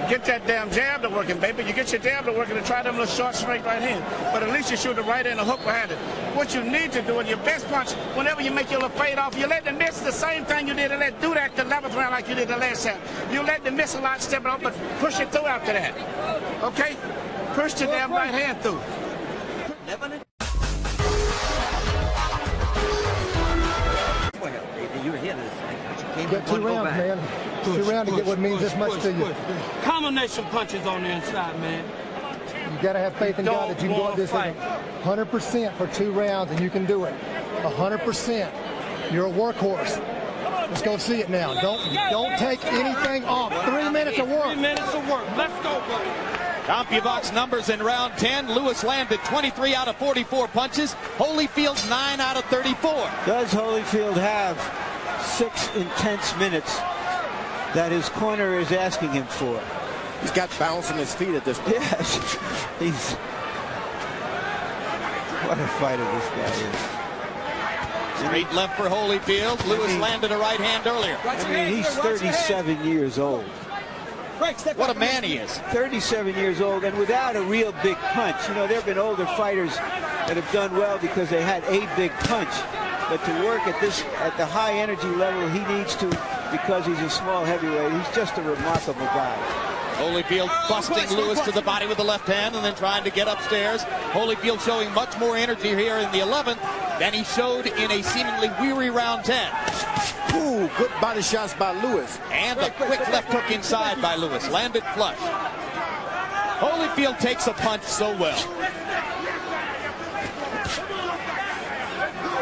Get that damn jab to working, baby. You get your jab to working and try them little short, straight right hand. But at least you shoot the right hand and hook behind it. What you need to do in your best punch, whenever you make your little fade off, you let them miss the same thing you did. And do that the 11th round like you did the last time. You let them miss a lot, step it up, but push it through after that. Okay? Push your damn right hand through. You were here this thing. You got 2 rounds, man. 2 rounds to get what means this much to you. Combination punches on the inside, man. You got to have faith in God that you can go at this 100% for 2 rounds, and you can do it. 100%. You're a workhorse. Let's go see it now. Don't take anything off. 3 minutes of work. 3 minutes of work. Let's go, buddy. CompuBox numbers in round 10. Lewis landed 23 out of 44 punches. Holyfield 9 out of 34. Does Holyfield have 6 intense minutes that his corner is asking him for? He's got bounce on his feet at this point. Yes. What a fighter this guy is. Straight left for Holyfield. Lewis landed a right hand earlier. I mean, he's 37 years old. What a man he is. 37 years old and without a real big punch. You know, there have been older fighters that have done well because they had a big punch. But to work at the high energy level he needs to, because he's a small heavyweight, he's just a remarkable guy. Holyfield busting Lewis to the body with the left hand and then trying to get upstairs. Holyfield showing much more energy here in the 11th than he showed in a seemingly weary round 10. Ooh, good body shots by Lewis. And a quick left hook inside by Lewis. Landed flush. Holyfield takes a punch so well.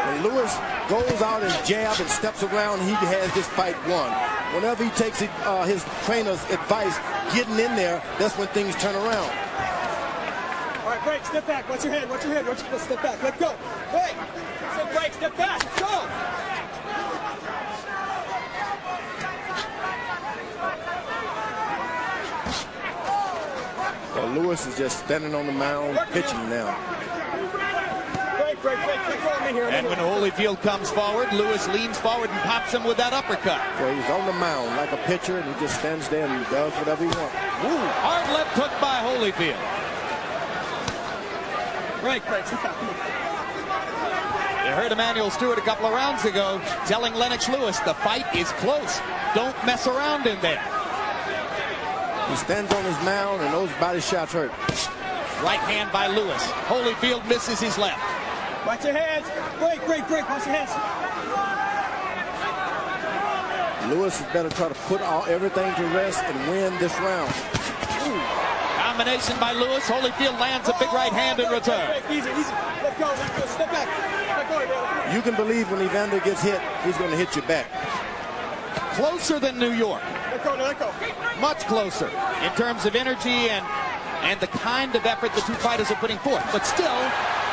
When Lewis goes out and jab and steps around, he has this fight won. Whenever he takes his trainer's advice, getting in there, that's when things turn around. All right, break, step back. Watch your head, watch your head. Step back, let go. Hey, step break, step back, go. Well, Lewis is just standing on the mound, pitching now. Break, I'm in here. And when Holyfield comes forward, Lewis leans forward and pops him with that uppercut. Well, he's on the mound like a pitcher, and he just stands there and does whatever he wants. Ooh, hard left hook by Holyfield. Break. You heard Emmanuel Stewart a couple of rounds ago telling Lennox Lewis the fight is close. Don't mess around in there. He stands on his mound, and those body shots hurt. Right hand by Lewis. Holyfield misses his left. Watch your hands. Break. Watch your hands. Lewis is better try to put everything to rest and win this round. Ooh. Combination by Lewis. Holyfield lands a big right hand in return. Easy. Let go. Step back. Let go, Evander. You can believe when Evander gets hit, he's going to hit you back. Closer than New York. Let go. Much closer in terms of energy and the kind of effort the two fighters are putting forth. But still,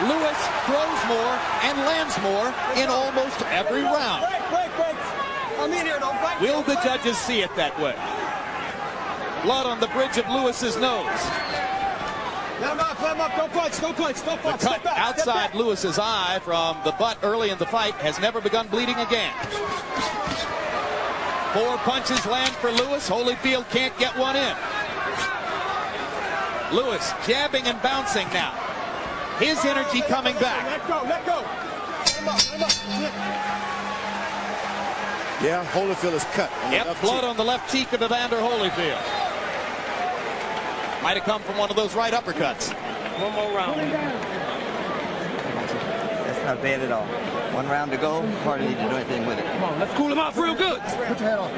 Lewis throws more and lands more in almost every round. Break. I'm in here, don't fight. Will the judges see it that way? Blood on the bridge of Lewis's nose. Let him up. Don't punch. The cut outside Lewis's eye from the butt early in the fight has never begun bleeding again. 4 punches land for Lewis. Holyfield can't get one in. Lewis jabbing and bouncing now. His energy coming back. Let go. Let him up. Yeah, Holyfield is cut. Yep, blood on the left cheek of Evander Holyfield. Might have come from one of those right uppercuts. One more round. That's not bad at all. 1 round to go. Hardly need to do anything with it. Come on, let's cool him off real good. Put your head on.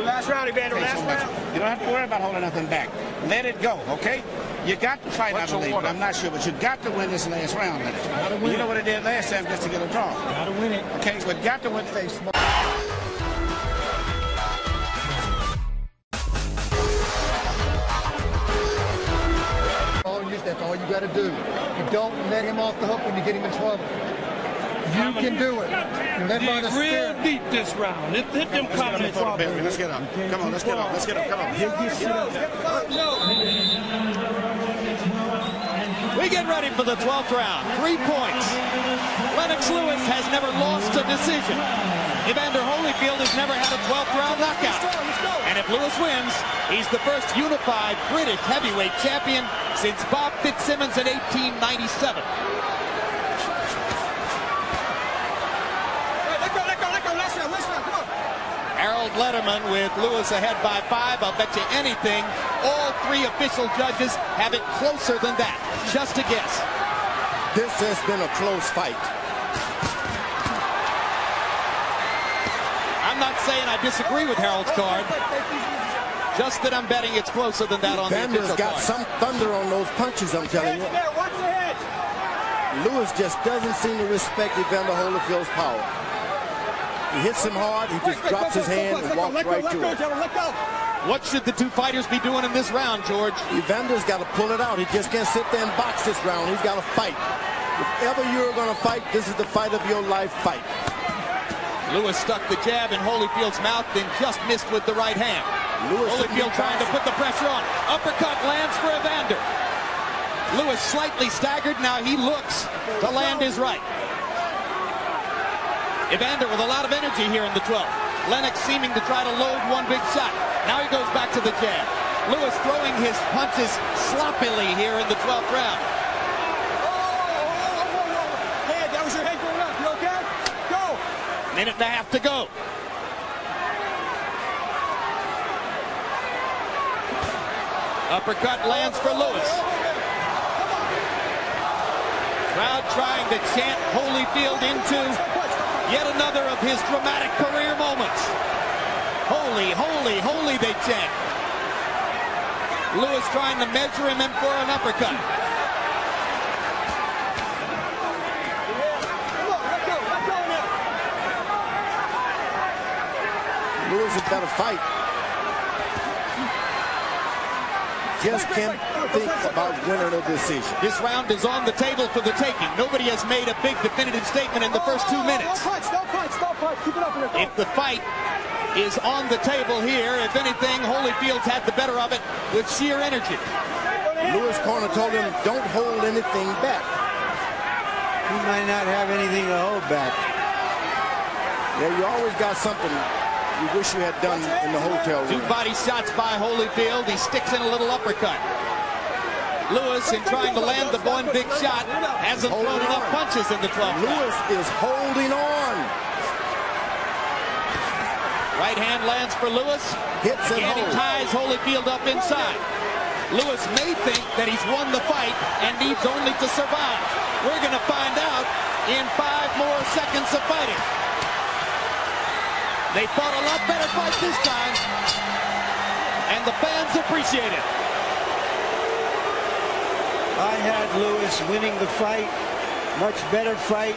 Last round, Evander. Last round. You don't have to worry about holding nothing back. Let it go, okay? You got to fight, I believe, but I'm not sure. But you got to win this last round, Lennox. You know what it did last time just to get a draw. Got to win it. Okay, but got to win it. That's all you got to do. You don't let him off the hook when you get him in trouble. You can do it. Dig real deep this round. Hit them comments. Let's get up. Come on, let's get up. Come on. We get ready for the 12th round. 3 points. Lennox Lewis has never lost a decision. Evander Holyfield has never had a 12th round knockout. And if Lewis wins, he's the first unified British heavyweight champion since Bob Fitzsimmons in 1897. Harold Letterman with Lewis ahead by 5. I'll bet you anything, all 3 official judges have it closer than that. Just a guess. This has been a close fight. I'm not saying I disagree with Harold's card. Just that I'm betting it's closer than that on the official card. Got some thunder on those punches, I'm telling you. Lewis just doesn't seem to respect Evander Holyfield's power. He hits him hard, he just drops his hand and walks right to it. What should the two fighters be doing in this round, George? Evander's got to pull it out. He just can't sit there and box this round. He's got to fight. If ever you're going to fight, this is the fight of your life fight. Lewis stuck the jab in Holyfield's mouth, then just missed with the right hand. Holyfield trying to put the pressure on. Uppercut lands for Evander. Lewis slightly staggered. Now he looks to land his right. Evander with a lot of energy here in the 12th. Lennox seeming to try to load one big shot. Now he goes back to the jab. Lewis throwing his punches sloppily here in the 12th round. Hey, that was your head going up. You okay? Go. Minute and a half to go. Uppercut lands for Lewis. Crowd trying to chant Holyfield into yet another of his dramatic career moments. Holy, holy, holy, they chant. Lewis trying to measure him in for an uppercut. Lewis has got to fight. Just can't think about winning a decision. This round is on the table for the taking. Nobody has made a big definitive statement in the first 2 minutes. Don't punch. Keep it up in there. If the fight is on the table here, if anything, Holyfield's had the better of it with sheer energy. Lewis' corner told him, don't hold anything back. He might not have anything to hold back. Yeah, you always got something you wish you had done in the hotel room. 2 body shots by Holyfield. He sticks in a little uppercut. Lewis, in trying to land the one big shot, hasn't thrown enough punches in the 12th. Lewis is holding on. Right hand lands for Lewis. Hits and Again, he ties Holyfield up inside. Lewis may think that he's won the fight and needs only to survive. We're going to find out in 5 more seconds of fighting. They fought a lot better fight this time, and the fans appreciate it. I had Lewis winning the fight. Much better fight.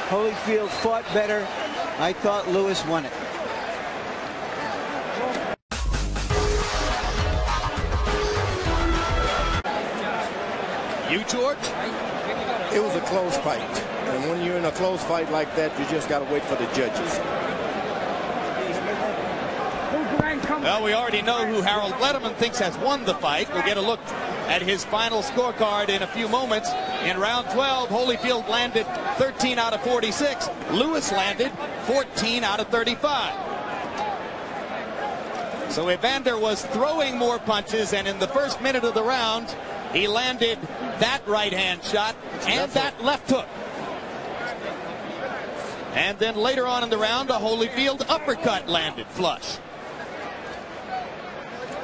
Holyfield fought better. I thought Lewis won it. You, George? It was a close fight. And when you're in a close fight like that, you just got to wait for the judges. Well, we already know who Harold Lederman thinks has won the fight. We'll get a look at his final scorecard in a few moments. In round 12, Holyfield landed 13 out of 46. Lewis landed 14 out of 35. So Evander was throwing more punches, and in the first minute of the round, he landed that right-hand shot and that left hook. And then later on in the round, a Holyfield uppercut landed flush.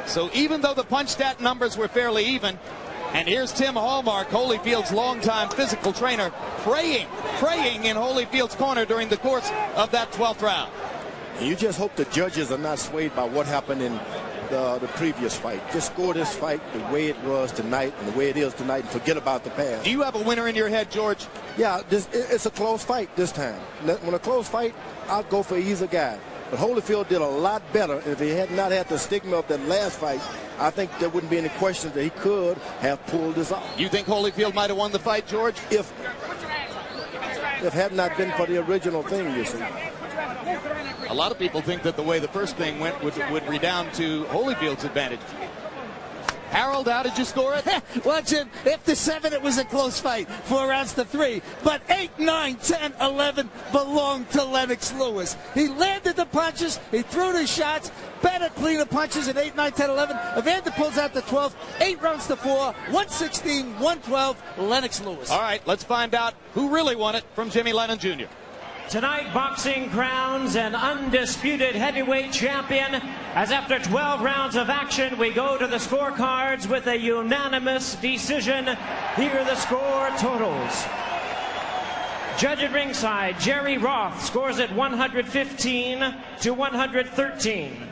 So even though the punch stat numbers were fairly even, and here's Tim Hallmark, Holyfield's longtime physical trainer, praying in Holyfield's corner during the course of that 12th round. You just hope the judges are not swayed by what happened in the previous fight. Just score this fight the way it was tonight and the way it is tonight and forget about the past. Do you have a winner in your head, George? Yeah, it's a close fight this time. When a close fight, I'll go for either guy. But Holyfield did a lot better. If he had not had the stigma of that last fight, I think there wouldn't be any question that he could have pulled this off. You think Holyfield might have won the fight, George? If had not been for the original thing, you see. A lot of people think that the way the first thing went would redound to Holyfield's advantage. Harold, how did you score it? Well, Jim, after 7, it was a close fight. 4 rounds to 3. But 8, 9, 10, 11 belonged to Lennox Lewis. He landed the punches. He threw the shots. Better, cleaner punches at 8, 9, 10, 11. Evander pulls out the 12th. 8 rounds to 4. 116, 112. Lennox Lewis. All right, let's find out who really won it from Jimmy Lennon Jr. Tonight, boxing crowns an undisputed heavyweight champion, as after 12 rounds of action, we go to the scorecards with a unanimous decision. Here are the score totals. Judge at ringside, Jerry Roth scores at 115 to 113.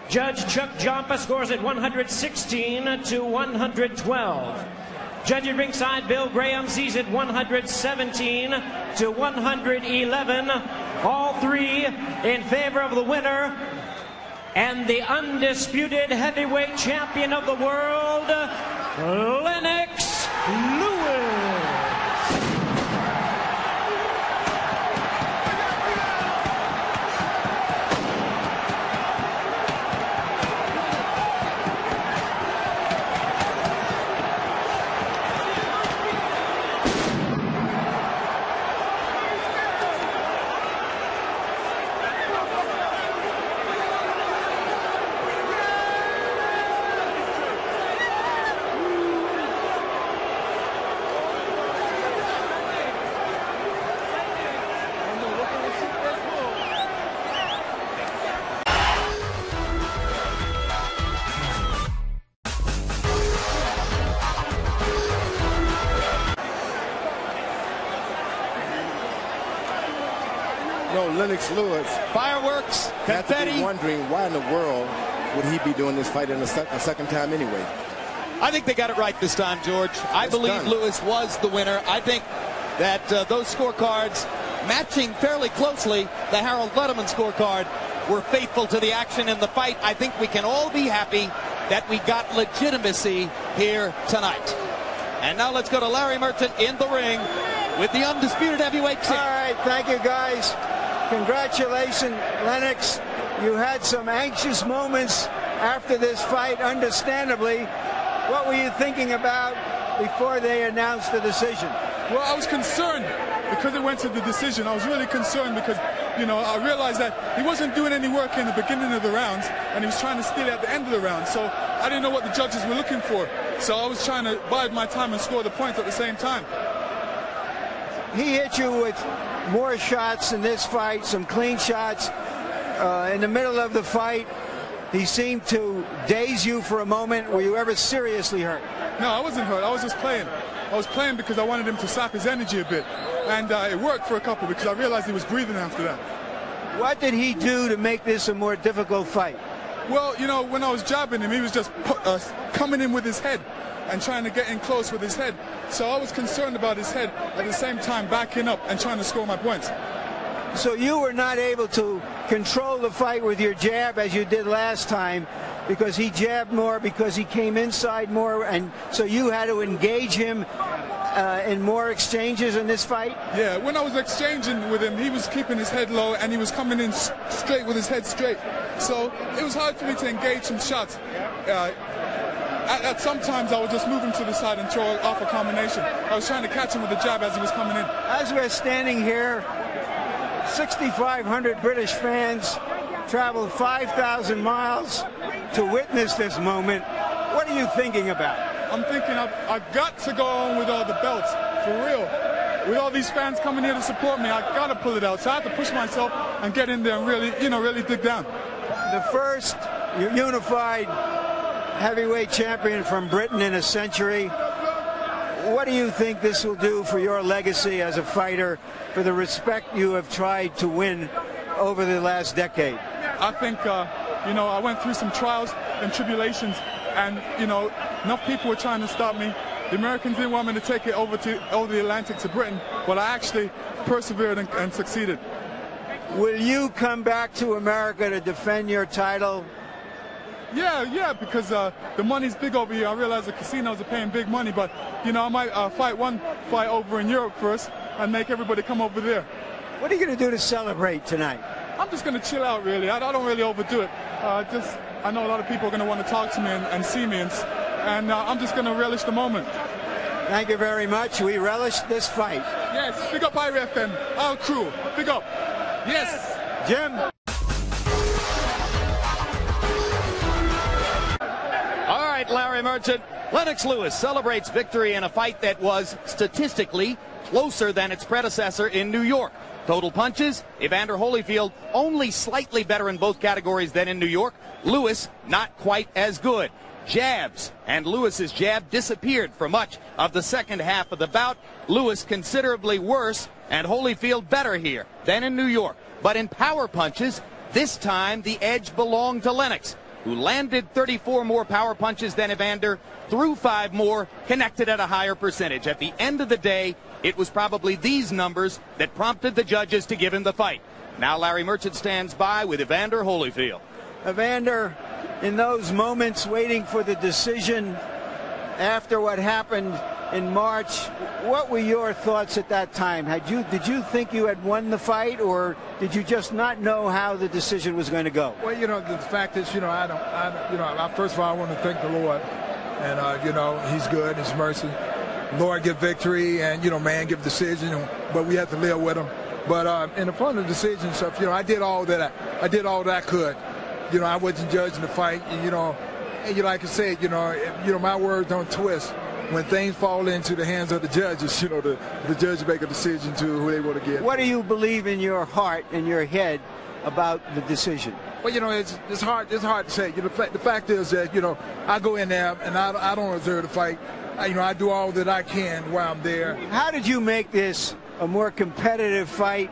Judge Chuck Jompa scores at 116 to 112. Judge at ringside, Bill Graham sees it 117 to 111. All 3 in favor of the winner and the undisputed heavyweight champion of the world, Lennox Lewis. Lennox Lewis. Fireworks, Have confetti. to be wondering why in the world would he be doing this fight in a second time anyway. I think they got it right this time, George. I believe Lewis was the winner. I think that those scorecards, matching fairly closely the Harold Letterman scorecard, were faithful to the action in the fight. I think we can all be happy that we got legitimacy here tonight. And now let's go to Larry Merchant in the ring with the undisputed heavyweight champ. All right, thank you, guys. Congratulations, Lennox. You had some anxious moments after this fight, understandably. What were you thinking about before they announced the decision? Well, I was concerned because it went to the decision. I was really concerned because, you know, I realized that he wasn't doing any work in the beginning of the rounds, and he was trying to steal at the end of the round. So I didn't know what the judges were looking for. So I was trying to bide my time and score the points at the same time. He hit you with more shots in this fight, some clean shots. In the middle of the fight, he seemed to daze you for a moment. Were you ever seriously hurt? No, I wasn't hurt. I was just playing. I was playing because I wanted him to sap his energy a bit. And it worked for a couple because I realized he was breathing after that. What did he do to make this a more difficult fight? Well, you know, when I was jabbing him, he was just coming in with his head and trying to get in close with his head. So I was concerned about his head, at the same time backing up and trying to score my points. So you were not able to control the fight with your jab as you did last time because he jabbed more, because he came inside more, and so you had to engage him in more exchanges in this fight? Yeah, when I was exchanging with him, he was keeping his head low and he was coming in straight with his head straight. So it was hard for me to engage some shots. At sometimes I would just move him to the side and throw off a combination. I was trying to catch him with the jab as he was coming in. As we're standing here, 6,500 British fans traveled 5,000 miles to witness this moment. What are you thinking about? I'm thinking I've got to go on with all the belts, for real. With all these fans coming here to support me, I've got to pull it out. So I have to push myself and get in there and really, really dig down. The first unified heavyweight champion from Britain in a century. What do you think this will do for your legacy as a fighter, for the respect you have tried to win over the last decade? I think, I went through some trials and tribulations, and, enough people were trying to stop me. The Americans didn't want me to take it over the Atlantic to Britain, but I actually persevered and succeeded. Will you come back to America to defend your title? Yeah, because the money's big over here. I realize the casinos are paying big money, but, I might fight one fight over in Europe first and make everybody come over there. What are you going to do to celebrate tonight? I'm just going to chill out, really. I don't really overdo it. I know a lot of people are going to want to talk to me and see me, and I'm just going to relish the moment. Thank you very much. We relish this fight. Yes, big up IRFM, our crew. Big up. Yes. Jim. All right, Larry Merchant. Lennox Lewis celebrates victory in a fight that was statistically closer than its predecessor in New York. Total punches, Evander Holyfield only slightly better in both categories than in New York. Lewis not quite as good. Jabs, and Lewis's jab disappeared for much of the second half of the bout. Lewis considerably worse and Holyfield better here than in New York. But in power punches, this time the edge belonged to Lennox, who landed 34 more power punches than Evander, threw 5 more, connected at a higher percentage. At the end of the day, it was probably these numbers that prompted the judges to give him the fight. Now Larry Merchant stands by with Evander Holyfield. Evander, in those moments waiting for the decision after what happened in March, what were your thoughts at that time? Did you think you had won the fight, or did you just not know how the decision was going to go? Well, the fact is, first of all, I want to thank the Lord, and He's good, His mercy. Lord give victory, and man give decision, but we have to live with Him. But in the front of the decision stuff, I did all that I could. I wasn't judging the fight, and like I said, my words don't twist. When things fall into the hands of the judges, the judges make a decision to who they want to get. What do you believe in your heart and your head about the decision? Well, it's hard to say. The fact is that I go in there and I don't observe the fight. I do all that I can while I'm there. How did you make this a more competitive fight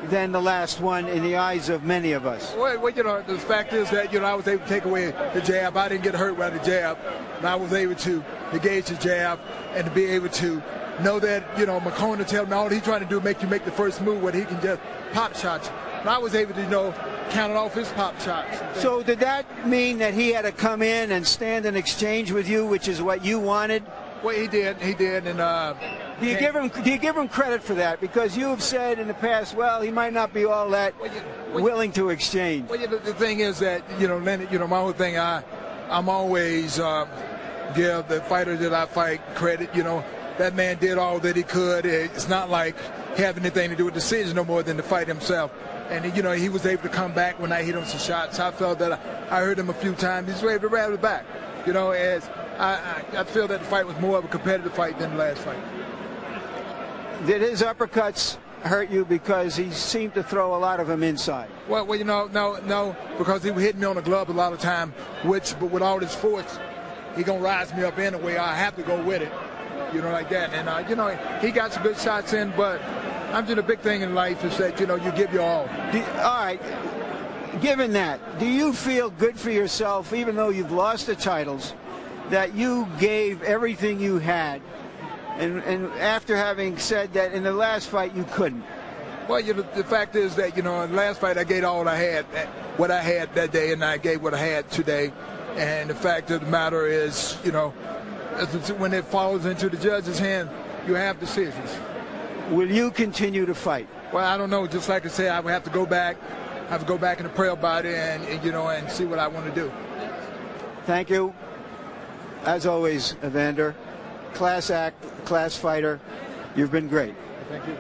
than the last one in the eyes of many of us. Well, you know, the fact is that, you know, I was able to take away the jab. I didn't get hurt by the jab. And I was able to engage the jab and to be able to know that, you know, McCona tell me all he's trying to do is make you make the first move where he can just pop shot you. And I was able to, you know, count off his pop shots. So did that mean that he had to come in and stand in exchange with you, which is what you wanted? Well, he did, and do you give him credit for that? Because you have said in the past, well, he might not be all that willing to exchange. Well, the thing is that, you know, Leonard, you know, my whole thing, I'm always give the fighter that I fight credit. You know, that man did all that he could. It's not like having anything to do with the decision no more than the fight himself. And, you know, he was able to come back when I hit him some shots. I felt that I heard him a few times. He's able to rattle it back. You know, as I feel that the fight was more of a competitive fight than the last fight. Did his uppercuts hurt you because he seemed to throw a lot of them inside? Well, you know, no, because he would hit me on the glove a lot of time, but with all this force, he going to rise me up anyway. I have to go with it, you know, like that. And, you know, he got some good shots in, but I'm just a big thing in life is that, you know, you give your all. All right. Given that, do you feel good for yourself, even though you've lost the titles, that you gave everything you had? And after having said that in the last fight you couldn't? Well, you know, the fact is that, you know, in the last fight I gave all I had, what I had that day, and I gave what I had today. And the fact of the matter is, you know, when it falls into the judge's hand, you have decisions. Will you continue to fight? Well, I don't know. Just like I said, I would have to go back. I have to go back and pray about it and you know, and see what I want to do. Thank you. As always, Evander. Class act, class fighter. You've been great. Thank you.